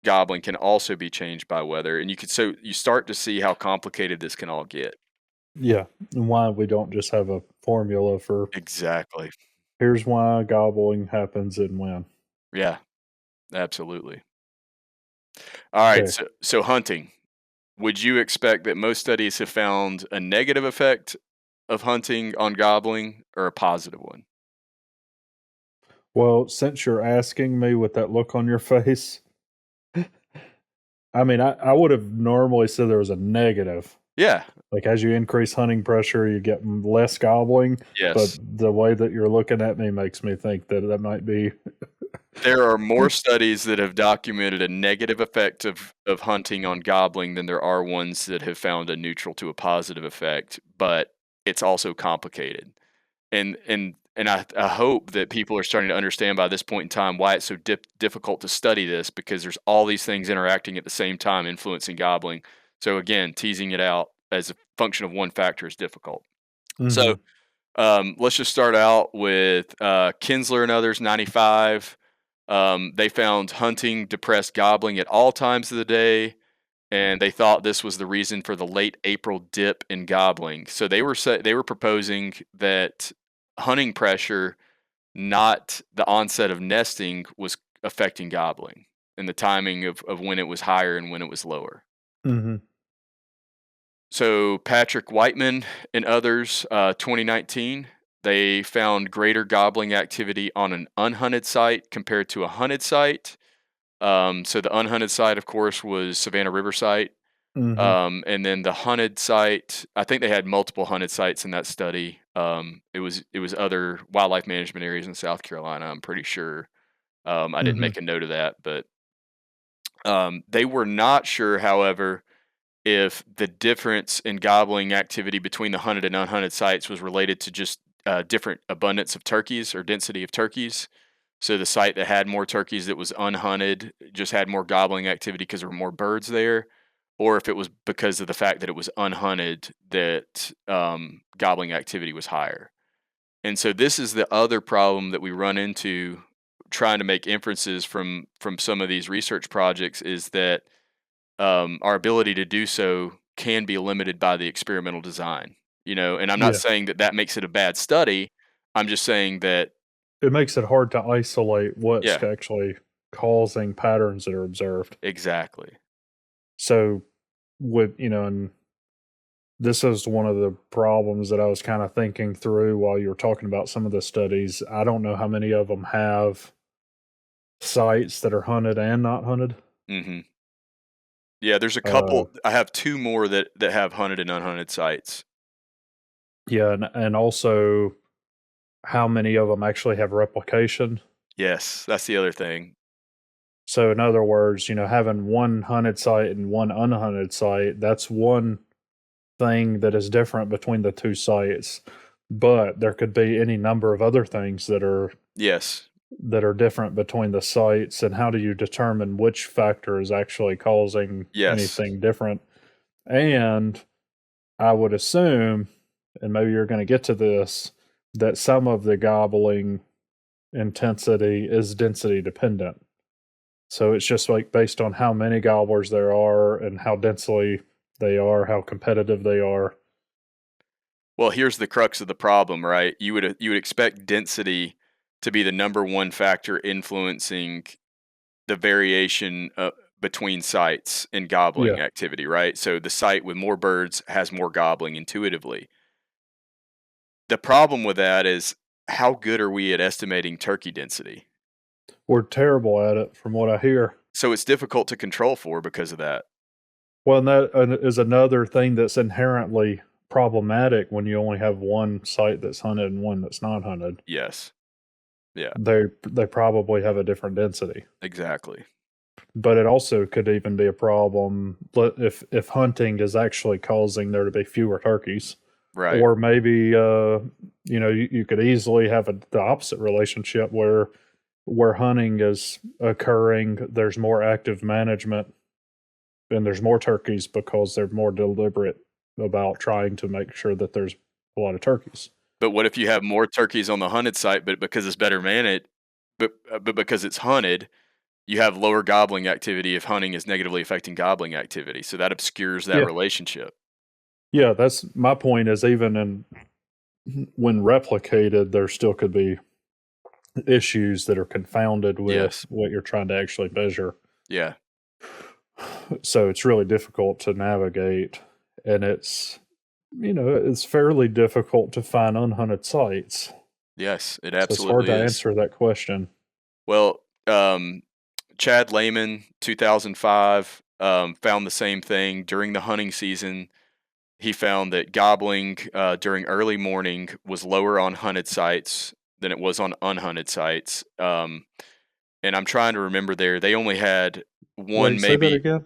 gobbling can also be changed by weather. And you start to see how complicated this can all get. Yeah, and why we don't just have a formula for Exactly. here's why gobbling happens and when. Yeah, absolutely. All right, Okay. so hunting. Would you expect that most studies have found a negative effect of hunting on gobbling, or a positive one? Well, since you're asking me with that look on your face, I mean, I would have normally said there was a negative. Yeah. Like as you increase hunting pressure, you get less gobbling. But Yes. the way that you're looking at me makes me think that that might be. There are more studies that have documented a negative effect of hunting on gobbling than there are ones that have found a neutral to a positive effect, but it's also complicated. And I hope that people are starting to understand by this point in time why it's so difficult to study this, because there's all these things interacting at the same time influencing gobbling. So again, teasing it out as a function of one factor is difficult. So Mhm. let's just start out with Kinsler and others, 95. They found hunting depressed gobbling at all times of the day. and they thought this was the reason for the late April dip in gobbling. So they were proposing that hunting pressure, not the onset of nesting, was affecting gobbling, and the timing of when it was higher and when it was lower. Mhm. So Patrick Whiteman and others, 2019, they found greater gobbling activity on an unhunted site compared to a hunted site. So the unhunted site, of course, was Savannah River site. Mhm. And then the hunted site, I think they had multiple hunted sites in that study. It was other wildlife management areas in South Carolina, I'm pretty sure. I didn't Mhm. make a note of that, but they were not sure, however, if the difference in gobbling activity between the hunted and unhunted sites was related to just different abundance of turkeys or density of turkeys. So the site that had more turkeys that was unhunted just had more gobbling activity because there were more birds there, or if it was because of the fact that it was unhunted that gobbling activity was higher. And so this is the other problem that we run into trying to make inferences from some of these research projects, is that our ability to do so can be limited by the experimental design. And I'm not Yeah. saying that that makes it a bad study. I'm just saying that, It makes it hard to isolate what's yeah, actually causing patterns that are observed. exactly. So, and this is one of the problems that I was kind of thinking through while you were talking about some of the studies. I don't know how many of them have sites that are hunted and not hunted. hmm Yeah, there's a Uh, couple. I have two more that have hunted and unhunted sites. yeah, and also how many of them actually have replication. Yes, that's the other thing. So, in other words, having one hunted site and one unhunted site, that's one thing that is different between the two sites. But there could be any number of other things Yes, that are different between the sites. And how do you determine which factor is actually causing yes, anything different? And I would assume, and maybe you're going to get to this, that some of the gobbling intensity is density dependent. So it's just like based on how many gobblers there are and how densely they are, how competitive they are. Well, here's the crux of the problem, right? You would expect density to be the number one factor influencing the variation between sites in Yeah, gobbling activity, right? So the site with more birds has more gobbling intuitively. The problem with that is, how good are we at estimating turkey density? we're terrible at it from what I hear. So it's difficult to control for because of that. Well, and that is another thing that's inherently problematic when you only have one site that's hunted and one that's not hunted. Yes. Yeah, They probably have a different density. exactly. But it also could even be a problem if hunting is actually causing there to be fewer turkeys. Right. Or maybe you could easily have the opposite relationship where hunting is occurring, there's more active management and there's more turkeys because they're more deliberate about trying to make sure that there's a lot of turkeys. But what if you have more turkeys on the hunted site, but because it's better managed, but because it's hunted, you have lower gobbling activity if hunting is negatively affecting gobbling activity. So that obscures that Yeah. relationship. Yeah, that's my point is even when replicated, there still could be issues that are confounded with Yes. what you're trying to actually measure. Yeah. So it's really difficult to navigate, and it's fairly difficult to find unhunted sites. Yes, it So it's hard absolutely to is. answer that question. Well, Chad Lehman, 2005, found the same thing during the hunting season. He found that gobbling during early morning was lower on hunted sites than it was on unhunted sites. And I'm trying to remember there, they only had one, Wait, say that maybe. again.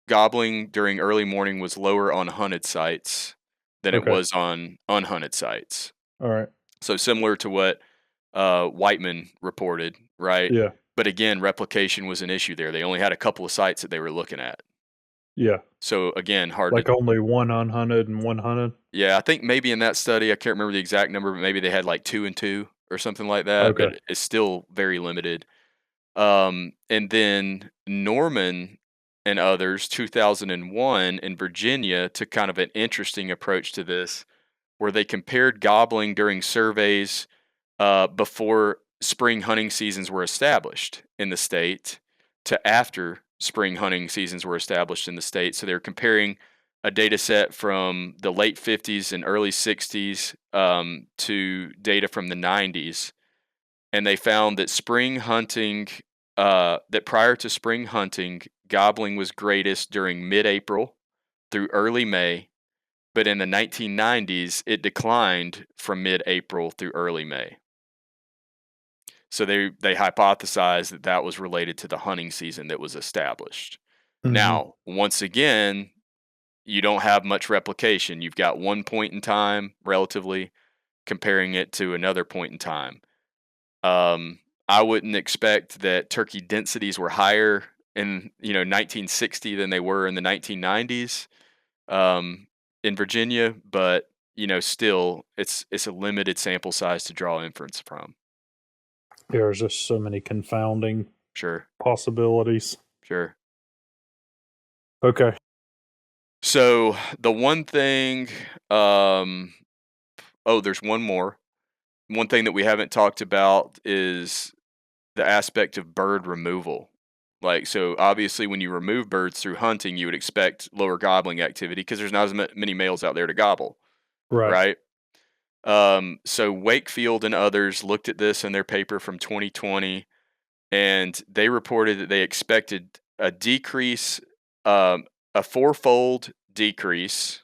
Gobbling during early morning was lower on hunted sites than it Okay. was on unhunted sites. All right. So similar to what Whiteman reported, right? Yeah. But again, replication was an issue there. They only had a couple of sites that they were looking at. Yeah. So again, hard to. Like only one unhunted and one hunted. Yeah, I think maybe in that study, I can't remember the exact number, but maybe they had like 2 and 2 or something like that. But Okay. it's still very limited. And then Norman. and others, 2001 in Virginia, took kind of an interesting approach to this, where they compared gobbling during surveys before spring hunting seasons were established in the state to after spring hunting seasons were established in the state. So they're comparing a data set from the late 50s and early 60s to data from the 90s. And they found that that prior to spring hunting, gobbling was greatest during mid April through early May. But in the 1990s, it declined from mid April through early May. So they hypothesized that that was related to the hunting season that was established. Now, once again, you don't have much replication. You've got one point in time, relatively, comparing it to another point in time. I wouldn't expect that turkey densities were higher in 1960 than they were in the 1990s in Virginia, but still, it's a limited sample size to draw inference from. There's just so many confounding Sure, possibilities. sure. Okay. So the one thing, there's one more. One thing that we haven't talked about is the aspect of bird removal. Like, so obviously when you remove birds through hunting, you would expect lower gobbling activity because there's not as many males out there to gobble, Right. right? So Wakefield and others looked at this in their paper from 2020, and they reported that they expected a decrease, a fourfold decrease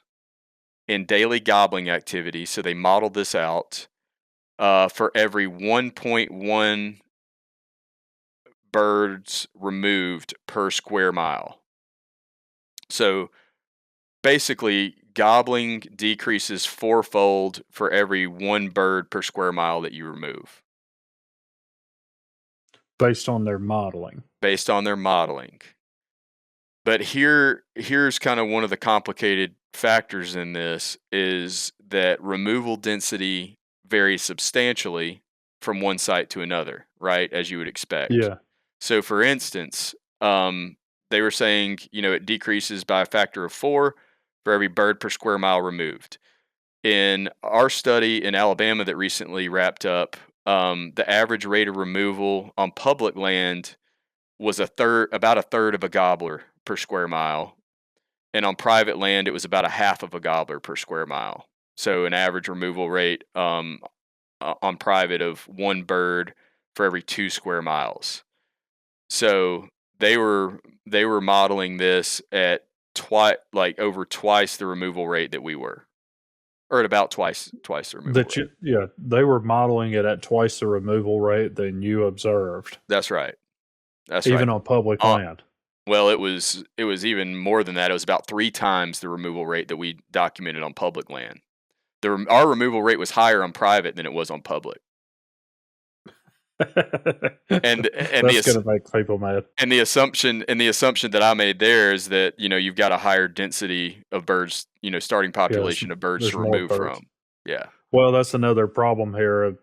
in daily gobbling activity. So they modeled this out for every 1.1 birds removed per square mile. So basically, gobbling decreases fourfold for every one bird per square mile that you remove, Based on their modeling. based on their modeling. But here's kind of one of the complicated factors in this is that removal density varies substantially from one site to another, right? As you would expect. Yeah. So for instance, they were saying, it decreases by a factor of 4 for every bird per square mile removed. In our study in Alabama that recently wrapped up, the average rate of removal on public land was about a third of a gobbler per square mile. And on private land, it was about a half of a gobbler per square mile. So an average removal rate on private of one bird for every 2 square miles. So they were modeling this at over twice the removal rate that we were, or at about twice the removal rate. They were modeling it at twice the removal rate than you observed. That's right. That's right. Even on public land. Well, it was even more than that. It was about 3 times the removal rate that we documented on public land. Our removal rate was higher on private than it was on public. and That's going to make people mad. And the assumption that I made there is that you've got a higher density of birds, starting population of birds to remove from. Yeah. Well, that's another problem here.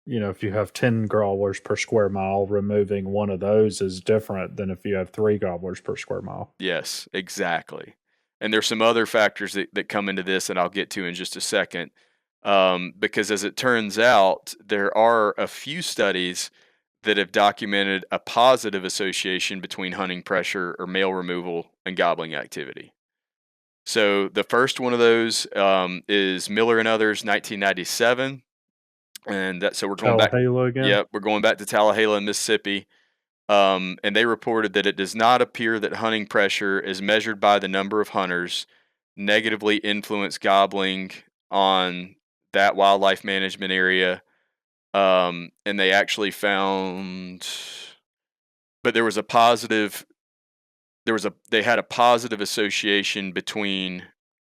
If you have 10 gobblers per square mile, removing one of those is different than if you have 3 gobblers per square mile. Yes, exactly. And there's some other factors that come into this, and I'll get to in just a second. Because as it turns out, there are a few studies that have documented a positive association between hunting pressure or male removal and gobbling activity. So the first one of those is Miller and others, 1997. And so we're going back. Again? Yep, we're going back to Tallahassee, Mississippi. And they reported that it does not appear that hunting pressure, as measured by the number of hunters, negatively influence gobbling on that wildlife management area. And they actually found, but they had a positive association between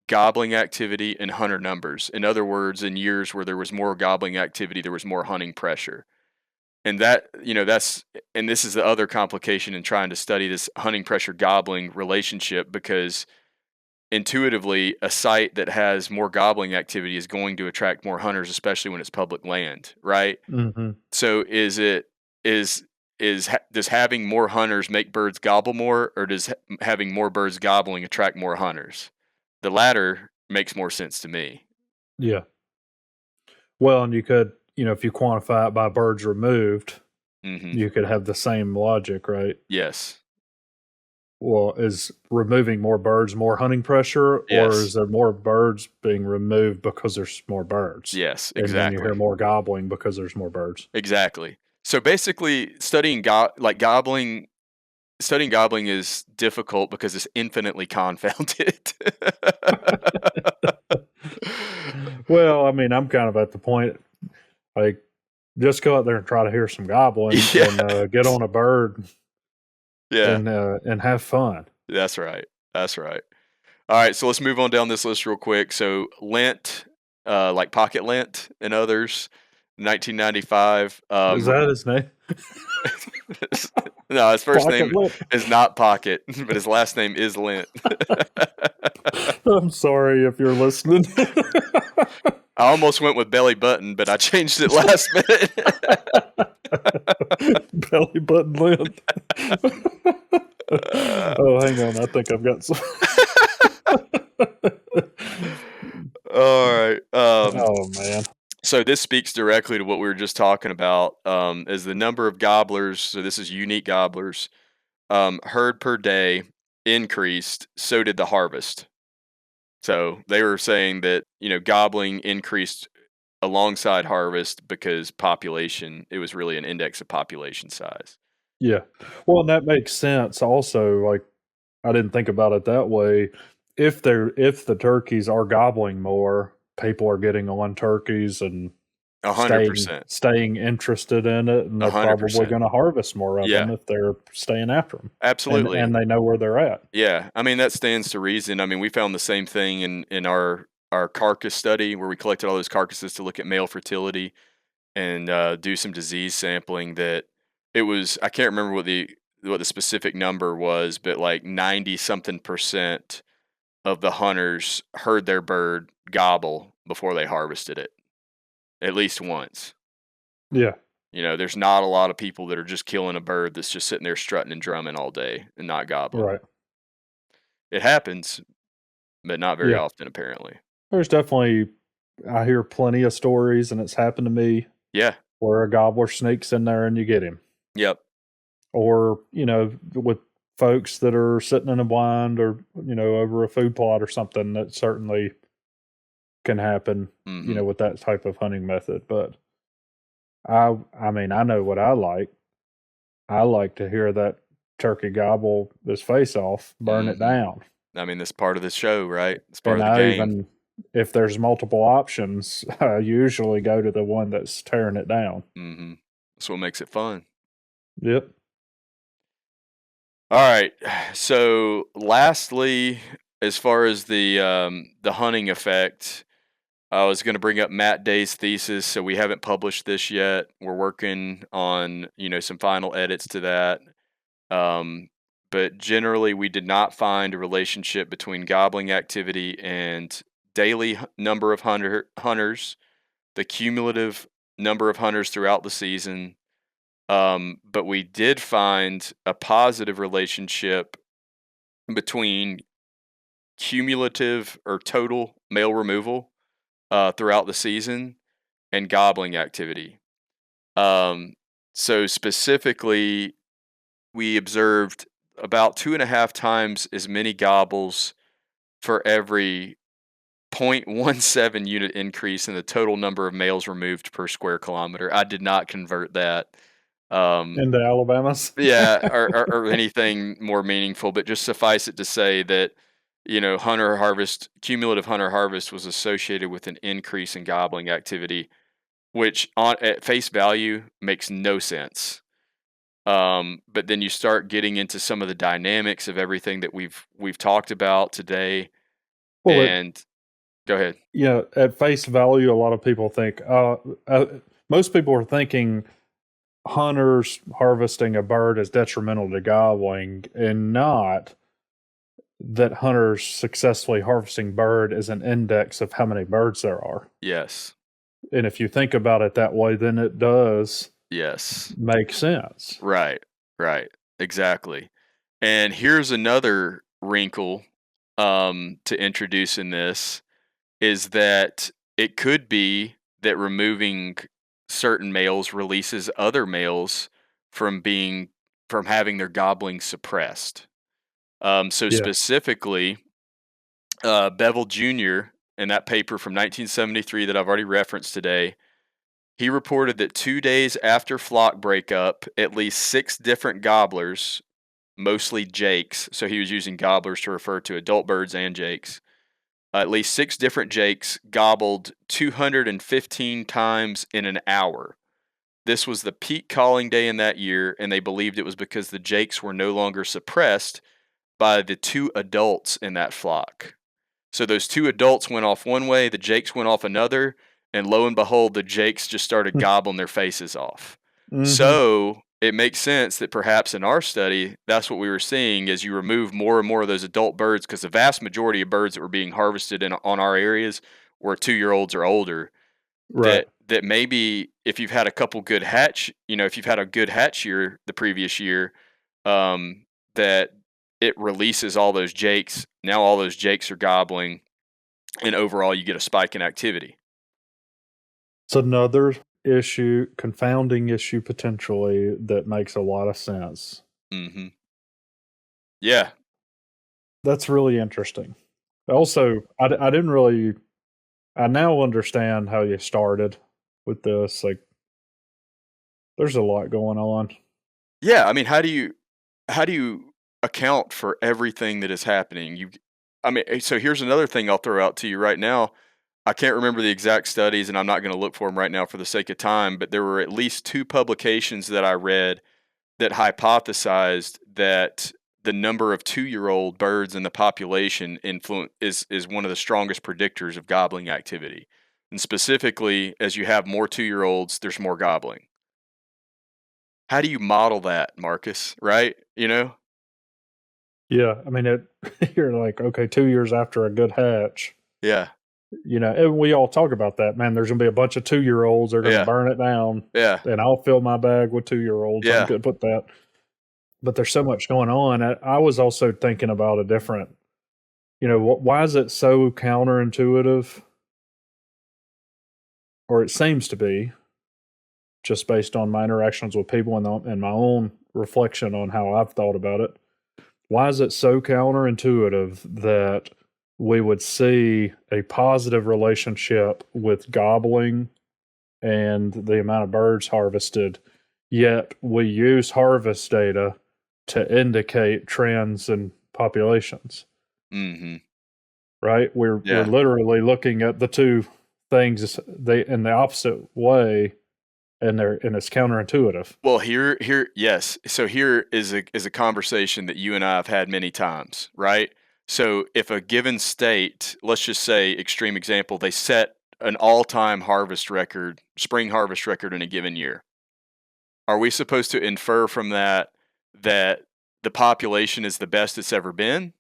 gobbling activity and hunter numbers. In other words, in years where there was more gobbling activity, there was more hunting pressure. And this is the other complication in trying to study this hunting pressure gobbling relationship, because intuitively a site that has more gobbling activity is going to attract more hunters, especially when it's public land, right? Mm-hmm. So is does having more hunters make birds gobble more, or does having more birds gobbling attract more hunters? The latter makes more sense to me. Yeah. Well, and you could, if you quantify it by birds removed, you could have the same logic, right? Yes. Well, is removing more birds more hunting pressure, or Yes. is there more birds being removed because there's more birds? Yes, And then you hear exactly. more gobbling because there's more birds. Exactly. So basically, studying gobbling is difficult because it's infinitely confounded. Well, I mean, I'm kind of at the point, like, just go out there and try to hear some gobbling Yeah. and get on a bird Yeah, and have fun. that's right. That's right. All right, so let's move on down this list real quick. So lint, like pocket lint and others, 1995. Is that his name? No, his first Pocket name lint. is not Pocket, but his last name is Lint. I'm sorry if you're listening. I almost went with belly button, but I changed it last minute. Belly button lint. Oh, hang on. I think I've got some. All right. Oh, man. So this speaks directly to what we were just talking about. As the number of gobblers, so this is unique gobblers, heard per day increased, so did the harvest. So they were saying that, gobbling increased alongside harvest because population, it was really an index of population size. Yeah. Well, and that makes sense also. Like, I didn't think about it that way. If the turkeys are gobbling more, people are getting on turkeys and staying 100%. staying interested in it, and they're probably 100%. going to harvest more of them Yeah, if they're staying after them, absolutely. and they know where they're at. Yeah, I mean, that stands to reason. I mean, we found the same thing in our carcass study where we collected all those carcasses to look at male fertility and do some disease sampling. That it was, I can't remember what the specific number was, but like 90 something percent of the hunters heard their bird gobble before they harvested it, at least once. Yeah. There's not a lot of people that are just killing a bird that's just sitting there strutting and drumming all day and not gobbling. Right. It happens, but not very Yeah. often, apparently. There's definitely, I hear plenty of stories, and it's happened to me, Yeah. where a gobbler sneaks in there and you get him. Yep. Or, with folks that are sitting in a blind or, over a food plot or something, that certainly can happen, Mhm. with that type of hunting method. But I mean, I know what I like. I like to hear that turkey gobble his face off, burn it Mhm. down. I mean, that's part of the show, right? It's part And of the I game. even, if there's multiple options, I usually go to the one that's tearing it down. Mhm. That's what makes it fun. Yep. All right. So, lastly, as far as the hunting effect, I was going to bring up Matt Day's thesis. So we haven't published this yet. We're working on some final edits to that. Um, but generally, we did not find a relationship between gobbling activity and daily number of hunters, the cumulative number of hunters throughout the season. But we did find a positive relationship between cumulative or total male removal throughout the season and gobbling activity. Um, so specifically, we observed about 2.5 times as many gobbles for every 0.17 unit increase in the total number of males removed per square kilometer. I did not convert that. Into Alabama's. Yeah, or anything more meaningful, but just suffice it to say that, cumulative hunter harvest was associated with an increase in gobbling activity, which at face value makes no sense. But then you start getting into some of the dynamics of everything that we've talked about today. Well, And go ahead. at face value, a lot of people think, most people are thinking hunters harvesting a bird is detrimental to gobbling, and not that hunters successfully harvesting bird is an index of how many birds there are. Yes. And if you think about it that way, then it does Yes. makes sense. Right. Right. Exactly. And here's another wrinkle to introduce in this is that it could be that removing certain males releases other males from being from having their gobbling suppressed. So Yeah. specifically, Bevel Jr. in that paper from 1973 that I've already referenced today, he reported that 2 days after flock breakup, at least 6 different gobblers, mostly jakes, so he was using gobblers to refer to adult birds and jakes, at least 6 different jakes gobbled 215 times in an hour. This was the peak calling day in that year, and they believed it was because the jakes were no longer suppressed by the 2 adults in that flock. So those 2 adults went off one way, the jakes went off another, and lo and behold, the jakes just started gobbling their faces off. Mm-hmm. So it makes sense that perhaps in our study, that's what we were seeing as you remove more and more of those adult birds, because the vast majority of birds that were being harvested on our areas were 2-year-olds or older. Right. That maybe if you've had a couple good hatch, if you've had a good hatch year the previous year, um, that it releases all those jakes. Now all those jakes are gobbling, and overall you get a spike in activity. It's another issue, confounding issue potentially that makes a lot of sense. Hmm. Yeah. That's really interesting. Also, I didn't really. I now understand how you started with this. Like, there's a lot going on. Yeah. I mean, how do you account for everything that is happening? I mean, so here's another thing I'll throw out to you right now. I can't remember the exact studies, and I'm not going to look for them right now for the sake of time. But there were at least 2 publications that I read that hypothesized that the number of 2-year-old birds in the population is one of the strongest predictors of gobbling activity. And specifically, as you have more 2-year-olds, there's more gobbling. How do you model that, Marcus? Right? Yeah, I mean, you're like, okay, 2 years after a good hatch, Yeah, and we all talk about that. Man, there's gonna be a bunch of 2-year-olds. They're gonna yeah, burn it down, yeah, and I'll fill my bag with 2-year-olds. I'm yeah. good with that. But there's so much going on. I was also thinking about a different. Why is it so counterintuitive, or it seems to be, just based on my interactions with people and my own reflection on how I've thought about it. Why is it so counterintuitive that we would see a positive relationship with gobbling and the amount of birds harvested, yet we use harvest data to indicate trends in populations? Hmm. Right? We're Yeah. literally looking at the two things they in the opposite way, and it's counterintuitive. Well, yes. So here is a conversation that you and I have had many times, right? So if a given state, let's just say extreme example, they set an all-time harvest record, spring harvest record in a given year. Are we supposed to infer from that the population is the best it's ever been?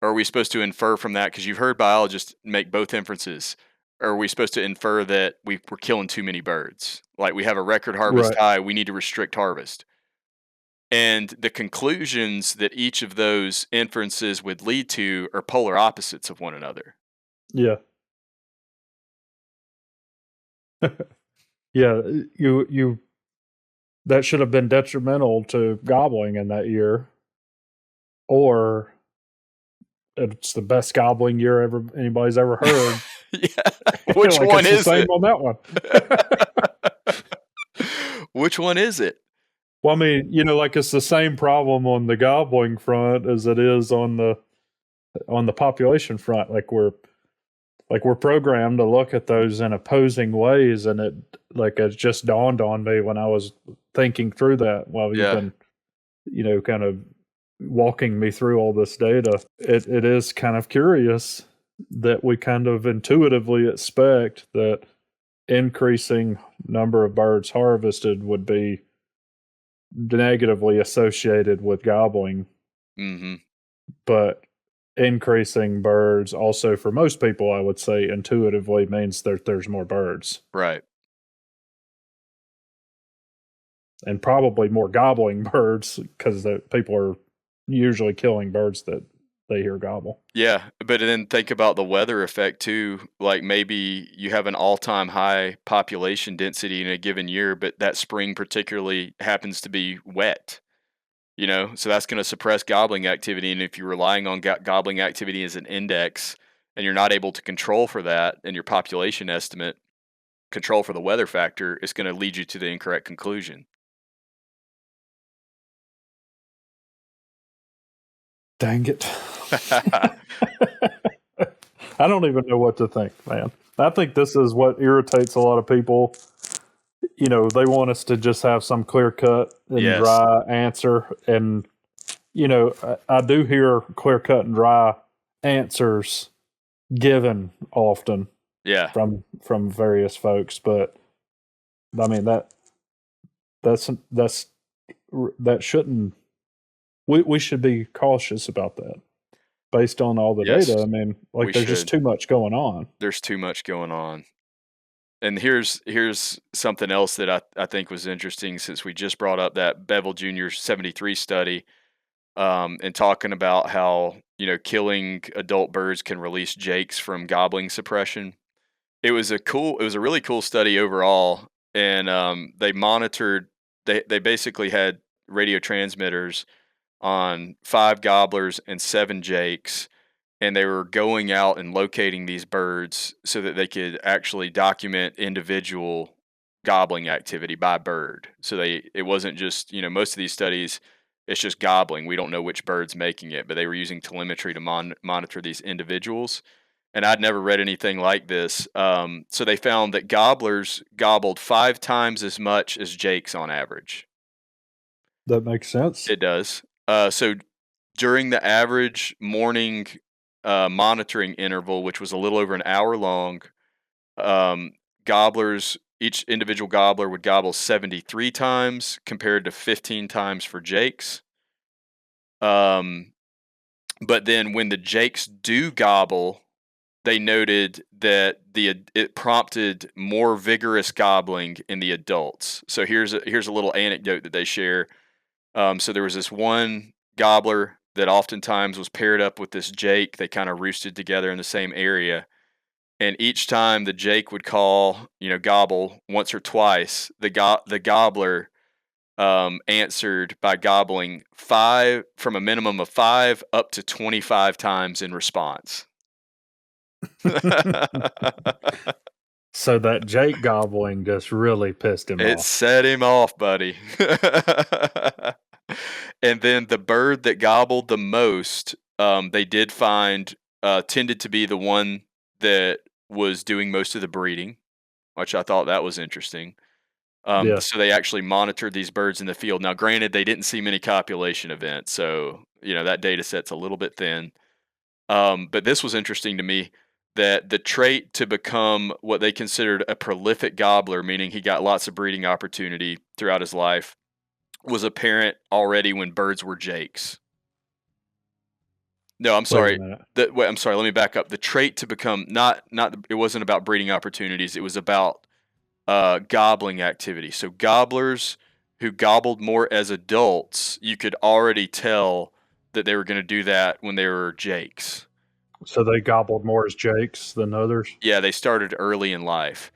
Or are we supposed to infer from that, because you've heard biologists make both inferences? Or are we supposed to infer that we're killing too many birds? Like we have a record harvest Right. high, we need to restrict harvest. And the conclusions that each of those inferences would lead to are polar opposites of one another. Yeah. Yeah, you that should have been detrimental to gobbling in that year, or it's the best gobbling year ever anybody's ever heard. Yeah. Which Like, one it's the is same it? on that one. Which one is it? Well, I mean, like, it's the same problem on the gobbling front as it is on the population front. Like we're programmed to look at those in opposing ways, and it just dawned on me when I was thinking through that while you've Yeah. been kind of walking me through all this data. It is kind of curious that we kind of intuitively expect that increasing number of birds harvested would be negatively associated with gobbling, Hmm. but increasing birds also, for most people, I would say intuitively means that there's more birds. Right. and probably more gobbling birds because people are usually killing birds that they hear gobble. Yeah, but then think about the weather effect too. Like maybe you have an all-time high population density in a given year, but that spring particularly happens to be wet. So that's going to suppress gobbling activity. And if you're relying on gobbling activity as an index, and you're not able to control for that in your population estimate, control for the weather factor, it's going to lead you to the incorrect conclusion. Dang it. I don't even know what to think, man. I think this is what irritates a lot of people. They want us to just have some clear cut and Yes. dry answer. And, I do hear clear cut and dry answers given often Yeah. from various folks. But I mean, that shouldn't, we should be cautious about that based on all the Yes, data. I mean, there's just too much going on. There's too much going on. And here's something else that I think was interesting, since we just brought up that Bevel Jr. 73 study, and talking about how, killing adult birds can release jakes from gobbling suppression. It was a really cool study overall. And they monitored, they basically had radio transmitters on 5 gobblers and 7 jakes, and they were going out and locating these birds so that they could actually document individual gobbling activity by bird. So it wasn't just, most of these studies, it's just gobbling. We don't know which bird's making it, but they were using telemetry to monitor these individuals. And I'd never read anything like this. So they found that gobblers gobbled 5 times as much as jakes on average. That makes sense. It does. So during the average morning monitoring interval, which was a little over an hour long, each individual gobbler would gobble 73 times compared to 15 times for jakes. But then when the jakes do gobble, they noted that it prompted more vigorous gobbling in the adults. So here's a little anecdote that they share. So there was this one gobbler that oftentimes was paired up with this jake. They kind of roosted together in the same area. And each time the jake would call, gobble once or twice, the gobbler answered by gobbling 5, from a minimum of 5 up to 25 times in response. So that jake gobbling just really pissed him off. It set him off, buddy. And then the bird that gobbled the most, they did find tended to be the one that was doing most of the breeding, which I thought that was interesting. So they actually monitored these birds in the field. Now, granted, they didn't see many copulation events, so that data set's a little bit thin. But this was interesting to me, that the trait to become what they considered a prolific gobbler, meaning he got lots of breeding opportunity throughout his life, was apparent already when birds were jakes. No, I'm sorry. I'm sorry. Let me back up. The trait to become it wasn't about breeding opportunities. It was about gobbling activity. So gobblers who gobbled more as adults, you could already tell that they were going to do that when they were jakes. So they gobbled more as jakes than others? Yeah, they started early in life.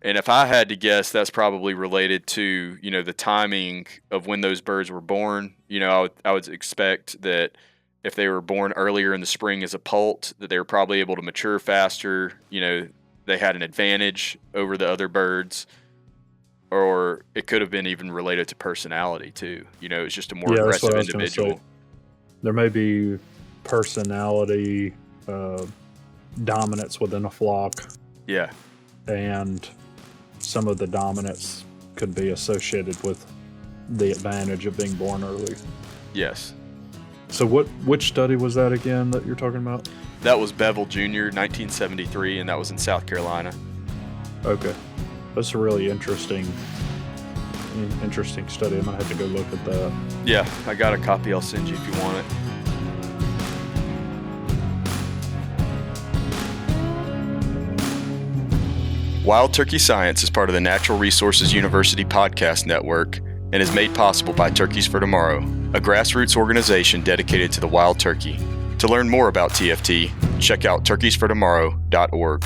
And if I had to guess, that's probably related to, the timing of when those birds were born. I would expect that if they were born earlier in the spring as a poult, that they were probably able to mature faster. They had an advantage over the other birds. Or it could have been even related to personality too. It's just a more aggressive individual. There may be personality dominance within a flock. Yeah. And some of the dominance could be associated with the advantage of being born early. Yes. So which study was that again that you're talking about? That was Bevel Jr., 1973, and that was in South Carolina. Okay. That's a really interesting study. I'm going to have to go look at that. Yeah, I got a copy. I'll send you if you want it. Wild Turkey Science is part of the Natural Resources University podcast network and is made possible by Turkeys for Tomorrow, a grassroots organization dedicated to the wild turkey. To learn more about TFT, check out turkeysfortomorrow.org.